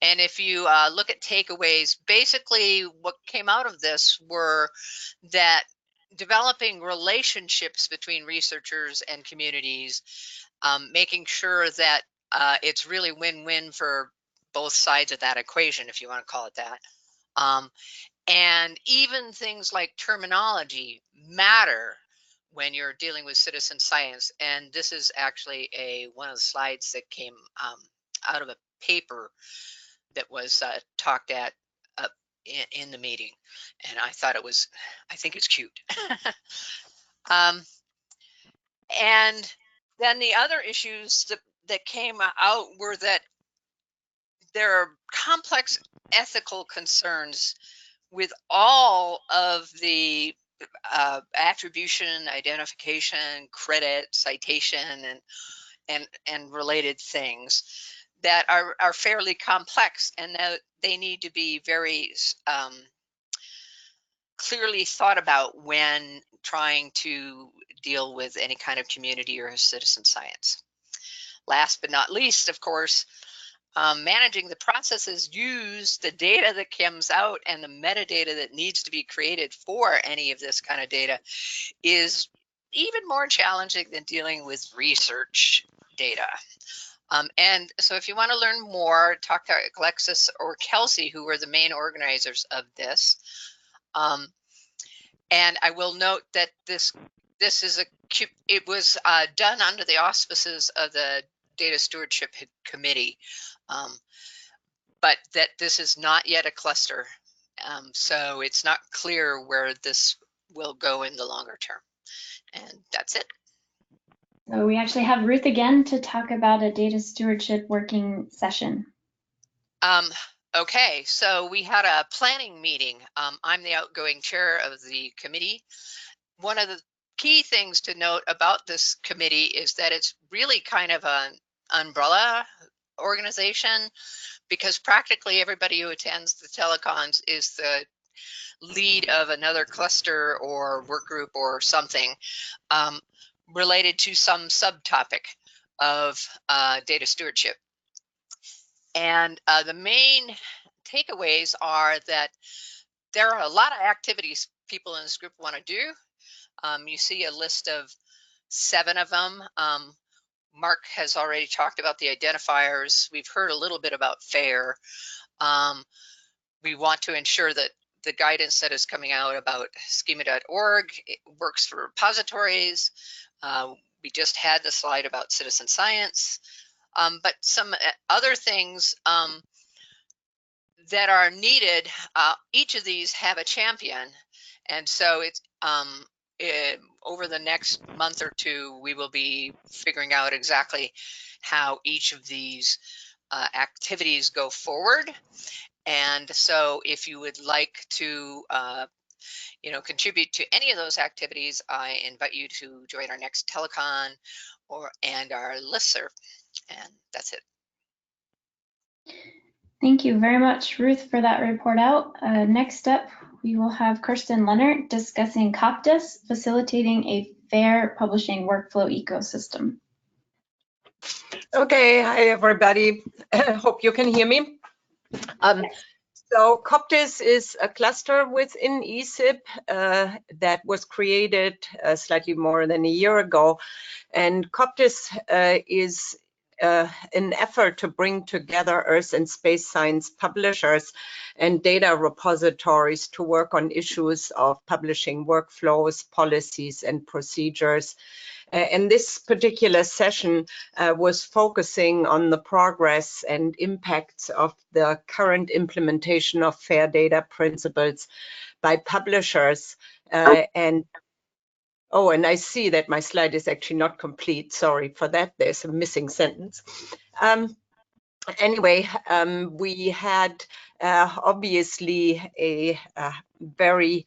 And if you look at takeaways, basically what came out of this were that developing relationships between researchers and communities, making sure that it's really win-win for both sides of that equation, if you want to call it that. And even things like terminology matter when you're dealing with citizen science. And this is actually one of the slides that came out of a paper that was talked at in the meeting. And I think it's cute. And then the other issues that came out were that there are complex ethical concerns with all of the attribution, identification, credit, citation, and related things that are fairly complex, and that they need to be very clearly thought about when trying to deal with any kind of community or citizen science. Last but not least, of course, managing the processes used, the data that comes out, and the metadata that needs to be created for any of this kind of data is even more challenging than dealing with research data. And so if you want to learn more, talk to Alexis or Kelsey, who were the main organizers of this. And I will note that this is it was done under the auspices of the Data Stewardship Committee, but that this is not yet a cluster. So it's not clear where this will go in the longer term. And that's it.
So we actually have Ruth again to talk about a data stewardship working session.
Okay, so we had a planning meeting. I'm the outgoing chair of the committee. One of the key things to note about this committee is that it's really kind of an umbrella organization, because practically everybody who attends the telecons is the lead of another cluster or work group or something related to some subtopic of data stewardship. And the main takeaways are that there are a lot of activities people in this group want to do. You see a list of 7 of them. Mark has already talked about the identifiers. We've heard a little bit about FAIR. We want to ensure that the guidance that is coming out about schema.org works for repositories. We just had the slide about citizen science, but some other things that are needed. Each of these have a champion, and so it's over the next month or 2, we will be figuring out exactly how each of these activities go forward. And so if you would like to contribute to any of those activities, I invite you to join our next telecon and our listserv. And that's it.
Thank you very much, Ruth, for that report out. Next up, we will have Kirsten Leonard discussing Coptis, facilitating a fair publishing workflow ecosystem.
Okay, hi everybody. Hope you can hear me. So Coptis is a cluster within ESIP that was created slightly more than a year ago. And Coptis is an effort to bring together Earth and space science publishers and data repositories to work on issues of publishing workflows, policies, and procedures. And this particular session was focusing on the progress and impacts of the current implementation of fair data principles by publishers. And I see that my slide is actually not complete. Sorry for that. There's a missing sentence. Anyway, we had obviously a very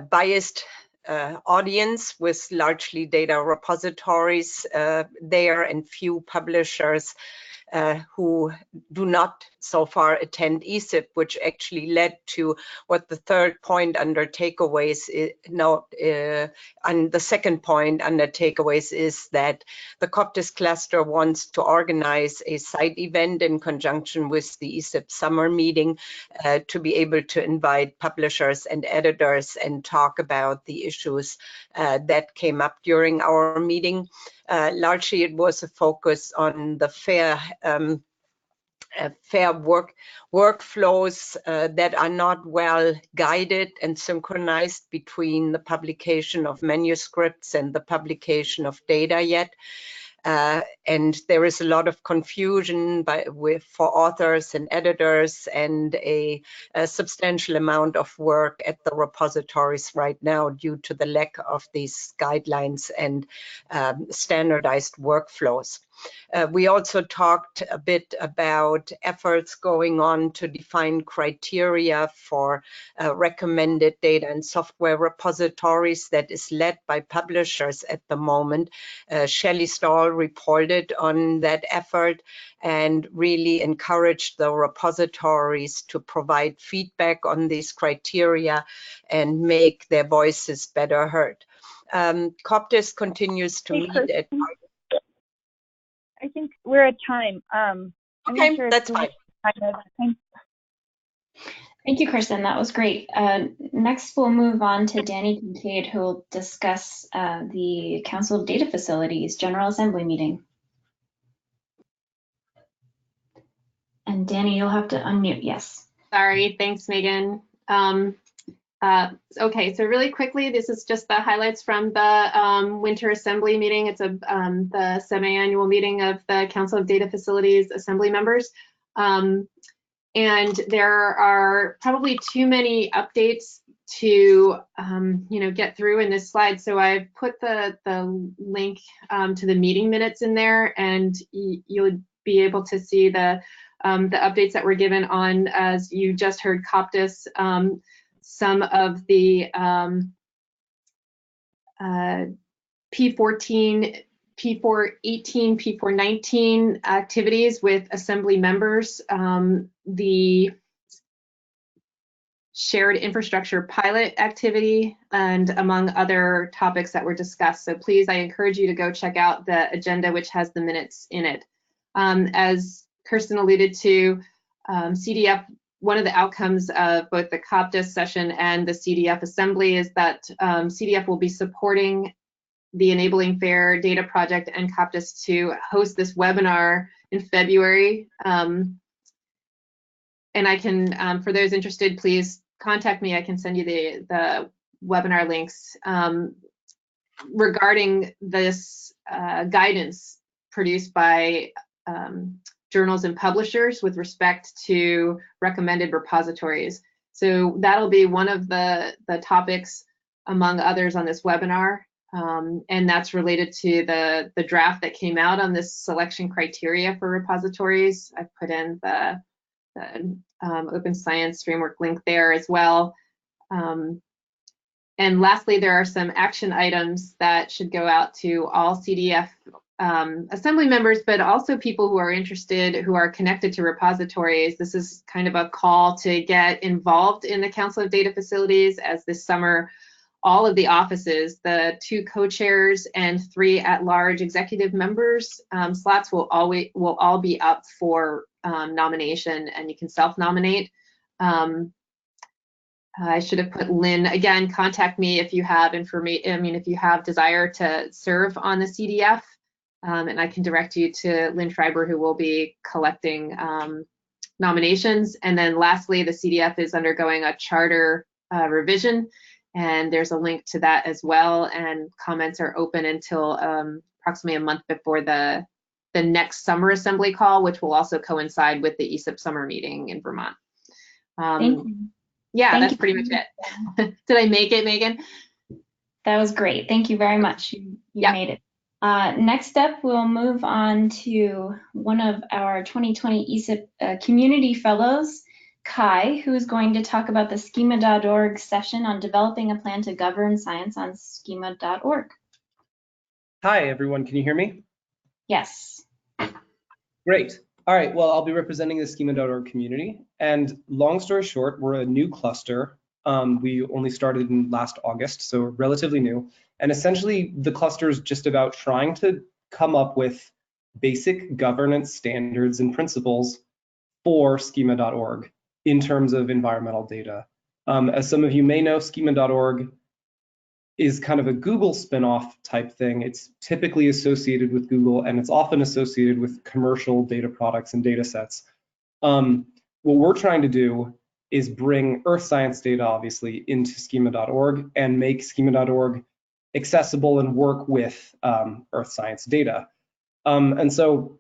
biased audience with largely data repositories there and few publishers who do not so far attend ESIP, which actually led to what the third point under takeaways is, and the second point under takeaways is that the Coptis cluster wants to organize a side event in conjunction with the ESIP summer meeting to be able to invite publishers and editors and talk about the issues that came up during our meeting. Largely, it was a focus on the fair workflows that are not well guided and synchronized between the publication of manuscripts and the publication of data yet. And there is a lot of confusion for authors and editors, and a substantial amount of work at the repositories right now due to the lack of these guidelines and standardized workflows. We also talked a bit about efforts going on to define criteria for recommended data and software repositories that is led by publishers at the moment. Shelley Stahl reported on that effort and really encouraged the repositories to provide feedback on these criteria and make their voices better heard. Coptis continues to meet at...
I think we're at time.
Okay, sure that's fine.
Thank you, Kirsten. That was great. Next, we'll move on to Danny Kincaid, who will discuss the Council of Data Facilities General Assembly meeting. And Danny, you'll have to unmute, yes.
Sorry, thanks, Megan. Okay, so really quickly, this is just the highlights from the Winter Assembly meeting. It's the semi-annual meeting of the Council of Data Facilities Assembly members. And there are probably too many updates to get through in this slide. So I've put the link to the meeting minutes in there, and you'll be able to see the updates that were given on, as you just heard, Coptis, some of the P14, P418, P419 activities with Assembly members, the shared infrastructure pilot activity, and among other topics that were discussed. So please, I encourage you to go check out the agenda, which has the minutes in it. As Kirsten alluded to, CDF, one of the outcomes of both the Coptis session and the CDF assembly is that CDF will be supporting the Enabling Fair Data Project and Coptis to host this webinar in February. And I can, for those interested, please contact me. I can send you the webinar links regarding this guidance produced by journals and publishers with respect to recommended repositories. So that'll be one of the topics, among others, on this webinar. And that's related to the draft that came out on this selection criteria for repositories. I've put in the Open Science Framework link there as well. And lastly, there are some action items that should go out to all CDF assembly members, but also people who are interested, who are connected to repositories. This is kind of a call to get involved in the Council of Data Facilities, as this summer, all of the offices, the 2 co-chairs and 3 at-large executive members slots will all be up for nomination, and you can self-nominate. I should have put Lynn, again, contact me if you have if you have desire to serve on the CDF, and I can direct you to Lynn Schreiber, who will be collecting nominations. And then lastly, the CDF is undergoing a charter revision, and there's a link to that as well, and comments are open until approximately a month before the next summer assembly call, which will also coincide with the ESIP summer meeting in Vermont.
Thank you.
Yeah, that's pretty much it. Did I make it, Megan?
That was great. Thank you very much. You made it. Next up, we'll move on to one of our 2020 ESIP community fellows, Kai, who is going to talk about the schema.org session on developing a plan to govern science on schema.org.
Hi, everyone. Can you hear me?
Yes.
Great. All right. Well, I'll be representing the schema.org community. And long story short, we're a new cluster. We only started in last August, so relatively new. And essentially, the cluster is just about trying to come up with basic governance standards and principles for schema.org in terms of environmental data. As some of you may know, schema.org is kind of a Google spinoff type thing. It's typically associated with Google, and it's often associated with commercial data products and data sets. What we're trying to do is bring earth science data, obviously, into schema.org and make schema.org accessible and work with earth science data. And so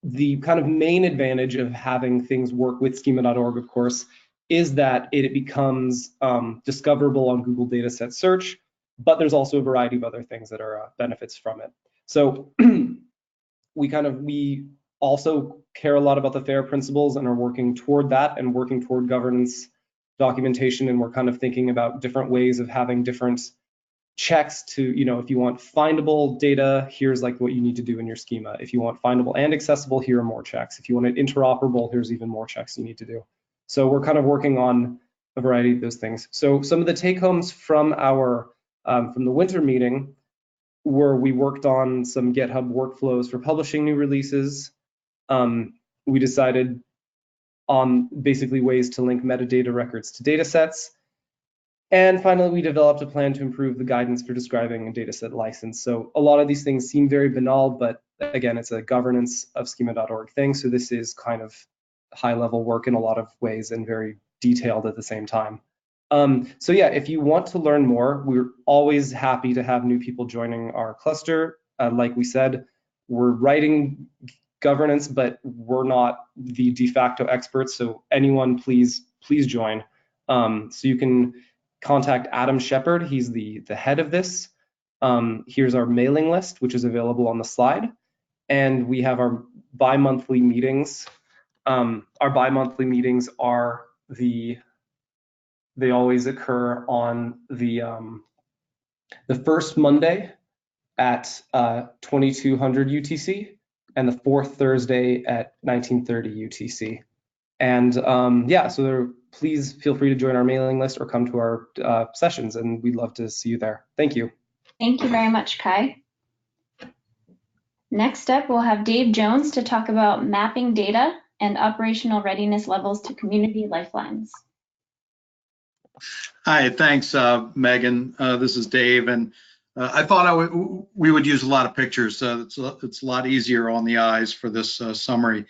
the kind of main advantage of having things work with schema.org, of course, is that it becomes discoverable on Google Dataset Search, but there's also a variety of other things that are benefits from it. So we also care a lot about the FAIR principles and are working toward that and working toward governance documentation. And we're kind of thinking about different ways of having different checks to, if you want findable data, here's like what you need to do in your schema. If you want findable and accessible, here are more checks. If you want it interoperable, here's even more checks you need to do. So we're kind of working on a variety of those things. So some of the take homes from our from the winter meeting were we worked on some GitHub workflows for publishing new releases. We decided on basically ways to link metadata records to data sets. And finally, we developed a plan to improve the guidance for describing a dataset license. So a lot of these things seem very banal, but again, it's a governance of schema.org thing. So this is kind of high level work in a lot of ways and very detailed at the same time. So yeah, if you want to learn more, we're always happy to have new people joining our cluster. Like we said, we're writing governance, but we're not the de facto experts. So anyone, please join. So you can contact Adam Shepard. He's the head of this. Here's our mailing list, which is available on the slide. And we have our bi-monthly meetings. Our bi-monthly meetings are they always occur on the first Monday at 2200 UTC and the fourth Thursday at 1930 UTC. And yeah, so please feel free to join our mailing list or come to our sessions, and we'd love to see you there. Thank you.
Thank you very much, Kai. Next up, we'll have Dave Jones to talk about mapping data and operational readiness levels to community lifelines.
Hi, thanks, Megan. This is Dave, and I thought we would use a lot of pictures. It's a lot easier on the eyes for this summary.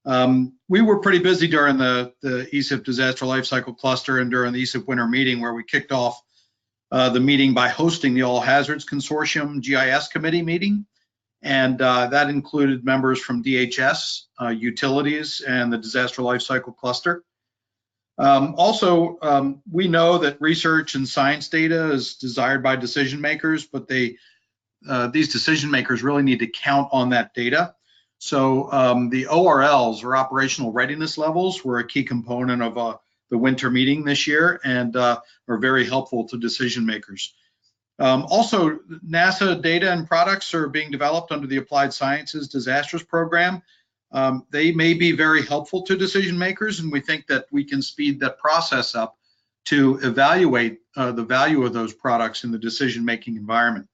We were pretty busy during the ESIP Disaster Lifecycle Cluster and during the ESIP Winter Meeting, where we kicked off the meeting by hosting the All Hazards Consortium GIS Committee meeting. And that included members from DHS, utilities, and the Disaster Lifecycle Cluster. Also, we know that research and science data is desired by decision makers, but these decision makers really need to count on that data. So the ORLs, or operational readiness levels, were a key component of the winter meeting this year and are very helpful to decision makers. Also, NASA data and products are being developed under the Applied Sciences Disasters Program. They may be very helpful to decision makers, and we think that we can speed that process up to evaluate the value of those products in the decision-making environment.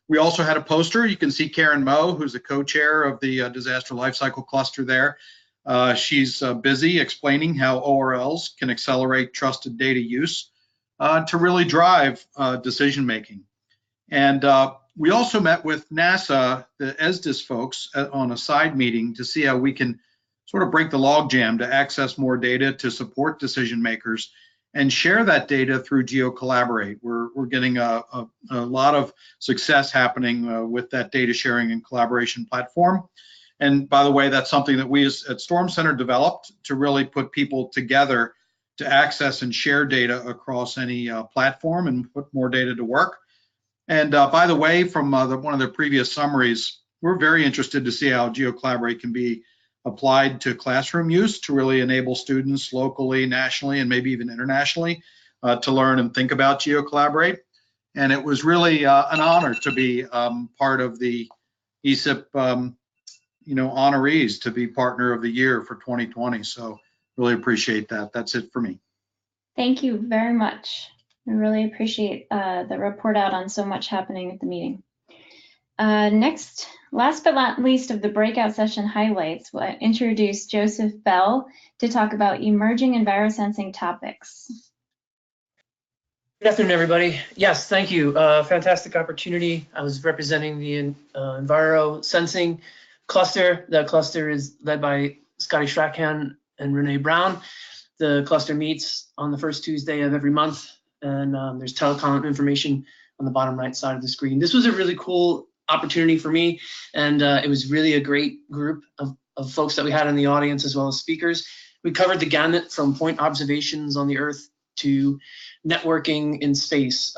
We also had a poster. You can see Karen Moe, who's the co-chair of the Disaster Lifecycle Cluster there. She's busy explaining how ORLs can accelerate trusted data use to really drive decision-making. And we also met with NASA, the ESDIS folks, on a side meeting to see how we can sort of break the logjam to access more data to support decision makers and share that data through GeoCollaborate. We're getting a lot of success happening with that data sharing and collaboration platform. And by the way, that's something that we at Storm Center developed to really put people together to access and share data across any platform and put more data to work. And by the way, from one of the previous summaries, we're very interested to see how GeoCollaborate can be applied to classroom use to really enable students locally, nationally, and maybe even internationally to learn and think about GeoCollaborate. And it was really an honor to be part of the ESIP honorees to be Partner of the Year for 2020. So really appreciate that. That's it for me.
Thank you very much. I really appreciate the report out on so much happening at the meeting. Next, last but not least of the breakout session highlights, we'll introduce Joseph Bell to talk about emerging envirosensing topics.
Good afternoon, everybody. Yes, thank you. Fantastic opportunity. I was representing the envirosensing cluster. The cluster is led by Scotty Strachan and Renee Brown. The cluster meets on the first Tuesday of every month, and there's telecom information on the bottom right side of the screen. This was a really cool opportunity for me, and it was really a great group of folks that we had in the audience as well as speakers. We covered the gamut from point observations on the Earth to networking in space.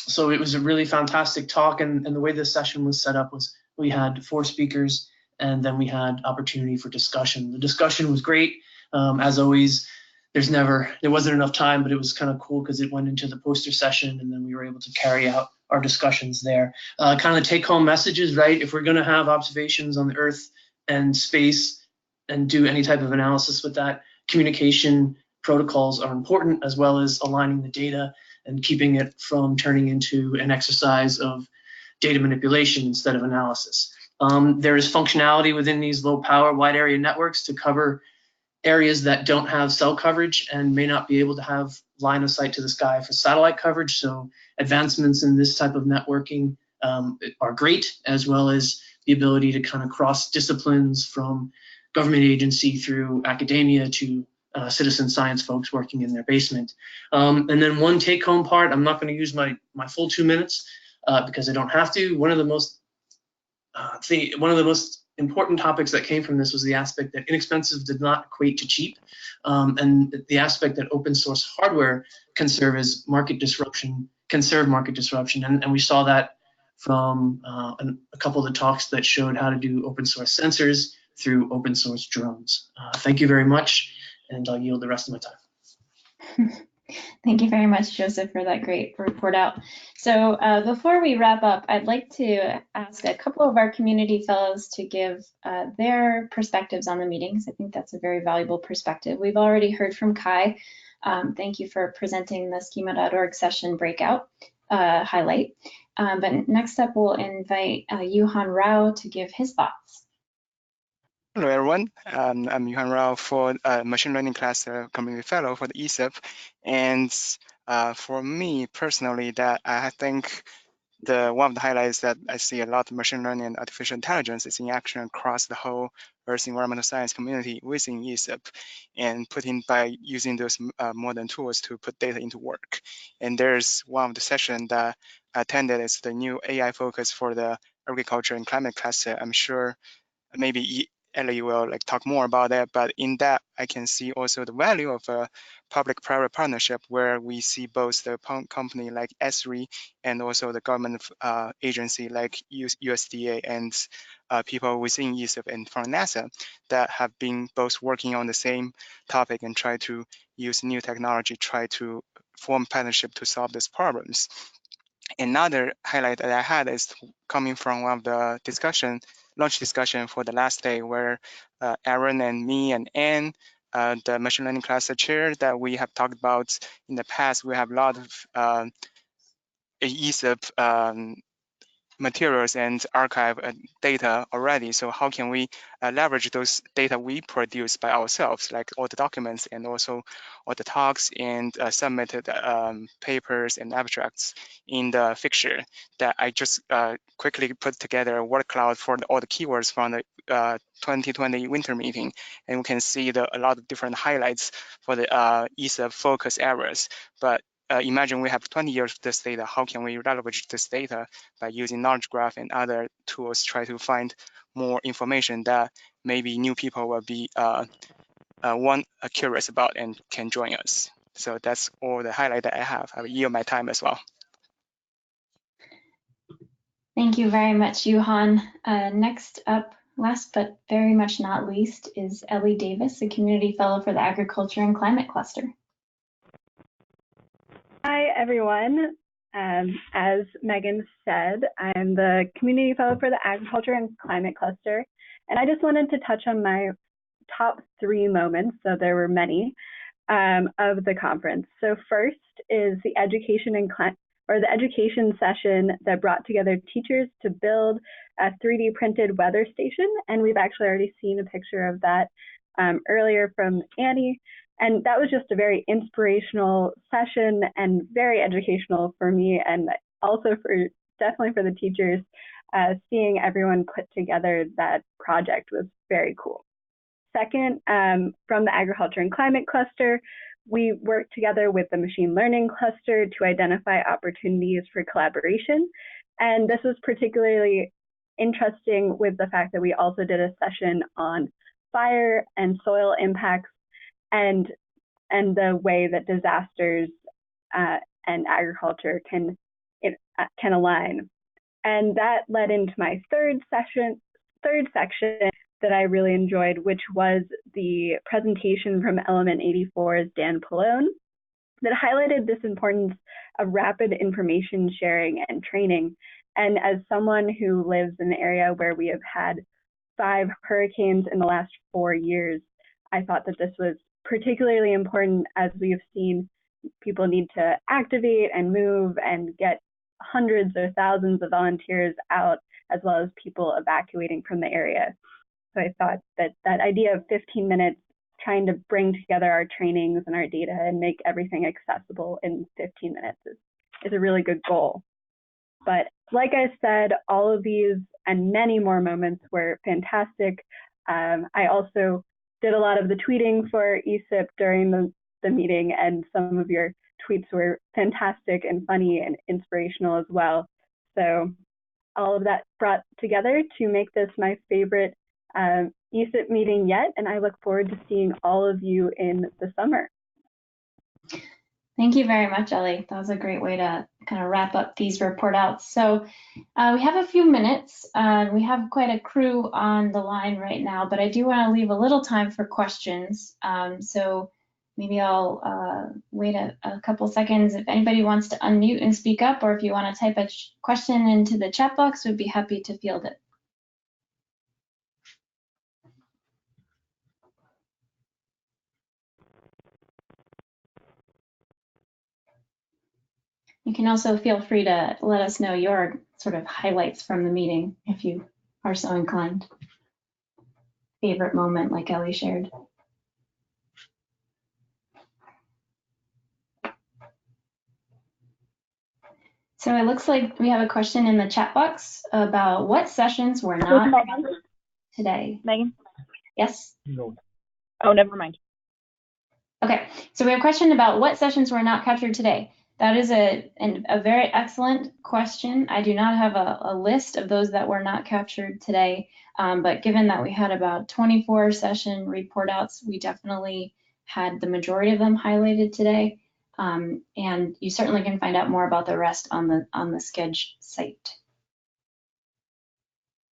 So it was a really fantastic talk, and the way this session was set up was we had 4 speakers, and then we had opportunity for discussion. The discussion was great. As always, there wasn't enough time, but it was kind of cool because it went into the poster session, and then we were able to carry out our discussions there. Kind of take-home messages, right? If we're going to have observations on the Earth and space and do any type of analysis with that, communication protocols are important, as well as aligning the data and keeping it from turning into an exercise of data manipulation instead of analysis. There is functionality within these low-power, wide-area networks to cover areas that don't have cell coverage and may not be able to have line of sight to the sky for satellite coverage. So advancements in this type of networking are great, as well as the ability to kind of cross disciplines from government agency through academia to citizen science folks working in their basement. And then one take-home part, I'm not going to use my full 2 minutes because I don't have to. One of the most important topics that came from this was the aspect that inexpensive did not equate to cheap, and the aspect that open source hardware can serve as market disruption, and we saw that from a couple of the talks that showed how to do open source sensors through open source drones. Thank you very much, and I'll yield the rest of my time.
Thank you very much, Joseph, for that great report out. So before we wrap up, I'd like to ask a couple of our community fellows to give their perspectives on the meetings. I think that's a very valuable perspective. We've already heard from Kai. Thank you for presenting the schema.org session breakout highlight. But next up, we'll invite Yuhan Rao to give his thoughts.
Hello, everyone. I'm Yuhan Rao for Machine Learning Cluster Community Fellow for the ESIP. And for me personally, that I think one of the highlights that I see a lot of machine learning and artificial intelligence is in action across the whole Earth environmental science community within ESIP, and by using those modern tools to put data into work. And there's one of the sessions that I attended is the new AI focus for the agriculture and climate cluster. I'm sure maybe Ellie will talk more about that, but in that I can see also the value of a public-private partnership where we see both the company like Esri and also the government agency like USDA and people within ESIP and from NASA that have been both working on the same topic and try to use new technology, try to form partnership to solve these problems. Another highlight that I had is coming from one of the launch discussion for the last day, where Aaron and me and Anne, the machine learning cluster chair that we have talked about in the past, we have a lot of ESIP materials and archive data already. So how can we leverage those data we produce by ourselves, like all the documents and also all the talks and submitted papers and abstracts in the fixture that I just quickly put together a word cloud for all the keywords from the 2020 winter meeting. And we can see a lot of different highlights for the ESIP focus areas. But imagine we have 20 years of this data. How can we leverage this data by using knowledge graph and other tools, try to find more information that maybe new people will be curious about and can join us. So that's all the highlight that I have. I will yield my time as well.
Thank you very much, Yuhan. Next up, last but very much not least, is Ellie Davis, a community fellow for the Agriculture and Climate Cluster.
Hi, everyone. As Megan said, I'm the community fellow for the Agriculture and Climate Cluster, and I just wanted to touch on my top 3 moments, so there were many, of the conference. So first is the education session that brought together teachers to build a 3D printed weather station, and we've actually already seen a picture of that earlier from Annie. And that was just a very inspirational session and very educational for me, and also definitely for the teachers. Seeing everyone put together that project was very cool. Second, from the Agriculture and Climate Cluster, we worked together with the Machine Learning Cluster to identify opportunities for collaboration. And this was particularly interesting with the fact that we also did a session on fire and soil impacts, and the way that disasters and agriculture can align. And that led into my third section that I really enjoyed, which was the presentation from Element 84's Dan Pallone that highlighted this importance of rapid information sharing and training. And as someone who lives in an area where we have had 5 hurricanes in the last 4 years, I thought that this was particularly important, as we have seen people need to activate and move and get hundreds or thousands of volunteers out, as well as people evacuating from the area. So I thought that that idea of 15 minutes, trying to bring together our trainings and our data and make everything accessible in 15 minutes is a really good goal. But like I said, all of these and many more moments were fantastic. I also did a lot of the tweeting for ESIP during the meeting, and some of your tweets were fantastic and funny and inspirational as well. So all of that brought together to make this my favorite ESIP meeting yet, and I look forward to seeing all of you in the summer.
Thank you very much, Ellie. That was a great way to kind of wrap up these report outs. So we have a few minutes. We have quite a crew on the line right now, but I do want to leave a little time for questions. So maybe I'll wait a couple seconds. If anybody wants to unmute and speak up, or if you want to type a question into the chat box, we'd be happy to field it. You can also feel free to let us know your sort of highlights from the meeting if you are so inclined. Favorite moment, like Ellie shared. So it looks like we have a question in the chat box about what sessions were not today.
Megan?
Yes?
No. Oh, never mind.
Okay, so we have a question about what sessions were not captured today. That is a very excellent question. I do not have a list of those that were not captured today, but given that we had about 24 session report outs, we definitely had the majority of them highlighted today. And you certainly can find out more about the rest on the Schedge site.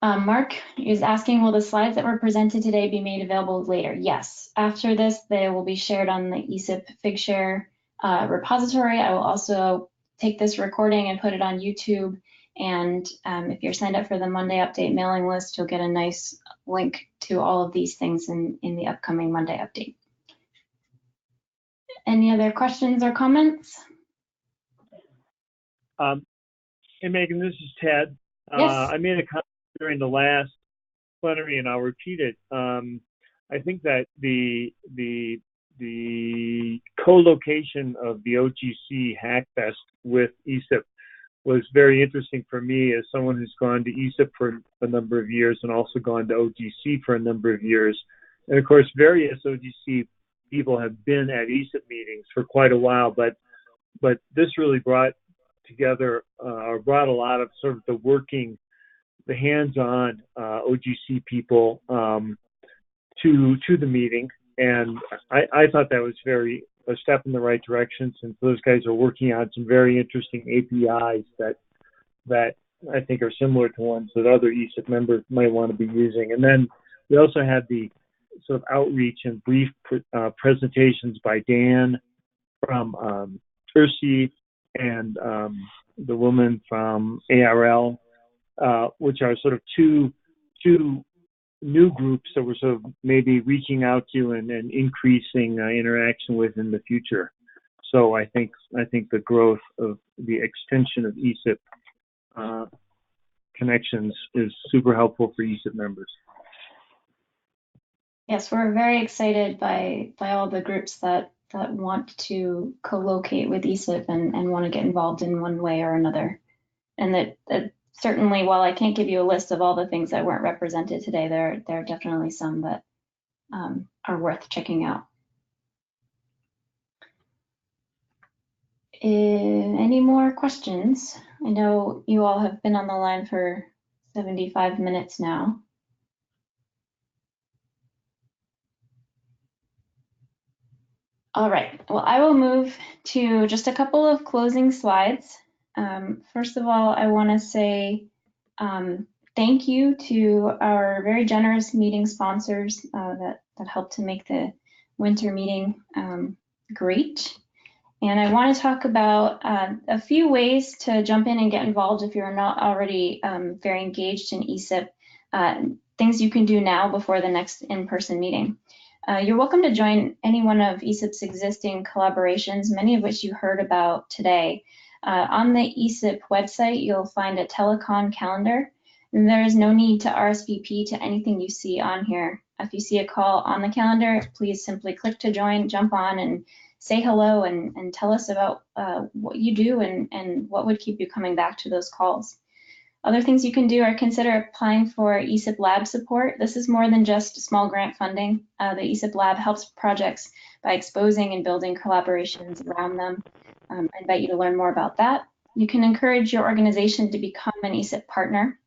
Mark is asking, will the slides that were presented today be made available later? Yes. After this, they will be shared on the ESIP Figshare repository. I will also take this recording and put it on YouTube. And if you're signed up for the Monday Update mailing list, you'll get a nice link to all of these things in the upcoming Monday Update. Any other questions or comments?
Hey, Megan, this is Ted.
Yes.
I made a comment during the last plenary, and I'll repeat it. I think that the co-location of the OGC Hackfest with ESIP was very interesting for me as someone who's gone to ESIP for a number of years and also gone to OGC for a number of years. And of course, various OGC people have been at ESIP meetings for quite a while, but this really brought together or brought a lot of sort of the hands-on OGC people to the meeting, and I thought that was a step in the right direction, since those guys are working on some very interesting APIs that I think are similar to ones that other ESIP members might want to be using. And then we also had the sort of outreach and brief presentations by Dan from ESIP and the woman from ARL, which are sort of two new groups that we're sort of maybe reaching out to and increasing interaction with in the future. So I think the growth of the extension of ESIP connections is super helpful for ESIP members.
Yes, we're very excited by all the groups that want to co-locate with ESIP and want to get involved in one way or another. And that certainly, while I can't give you a list of all the things that weren't represented today, there are definitely some that are worth checking out. Any more questions? I know you all have been on the line for 75 minutes now. All right, well, I will move to just a couple of closing slides. First of all, I want to say thank you to our very generous meeting sponsors that helped to make the winter meeting great. And I want to talk about a few ways to jump in and get involved if you're not already very engaged in ESIP, things you can do now before the next in-person meeting. You're welcome to join any one of ESIP's existing collaborations, many of which you heard about today. On the ESIP website, you'll find a telecon calendar, and there is no need to RSVP to anything you see on here. If you see a call on the calendar, please simply click to join, jump on, and say hello and tell us about what you do and what would keep you coming back to those calls. Other things you can do are consider applying for ESIP lab support. This is more than just small grant funding. The ESIP lab helps projects by exposing and building collaborations around them. I invite you to learn more about that. You can encourage your organization to become an ESIP partner.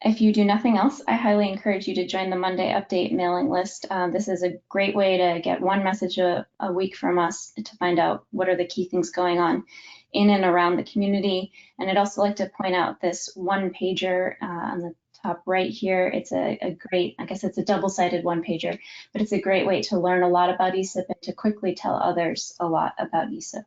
If you do nothing else, I highly encourage you to join the Monday Update mailing list. This is a great way to get one message a week from us to find out what are the key things going on in and around the community. And I'd also like to point out this one pager on the top right here. It's a great, I guess it's a double-sided one pager, but it's a great way to learn a lot about ESIP and to quickly tell others a lot about ESIP.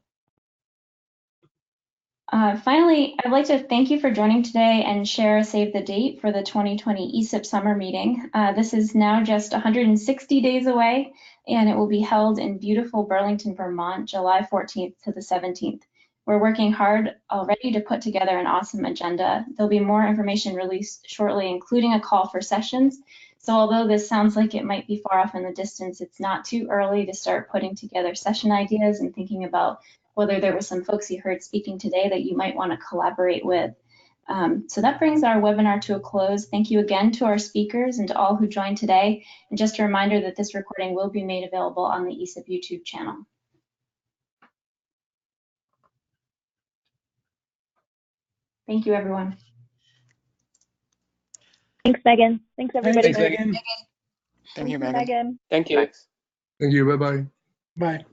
Finally, I'd like to thank you for joining today and share a save the date for the 2020 ESIP summer meeting. This is now just 160 days away, and it will be held in beautiful Burlington, Vermont, July 14th to the 17th. We're working hard already to put together an awesome agenda. There'll be more information released shortly, including a call for sessions. So although this sounds like it might be far off in the distance, it's not too early to start putting together session ideas and thinking about whether there were some folks you heard speaking today that you might want to collaborate with. So that brings our webinar to a close. Thank you again to our speakers and to all who joined today. And just a reminder that this recording will be made available on the ESIP YouTube channel. Thank you, everyone.
Thanks, Megan. Thanks, everybody.
Thanks, Megan.
Thank you,
Megan.
Thank you.
Thanks.
Thank you. Bye-bye.
Bye.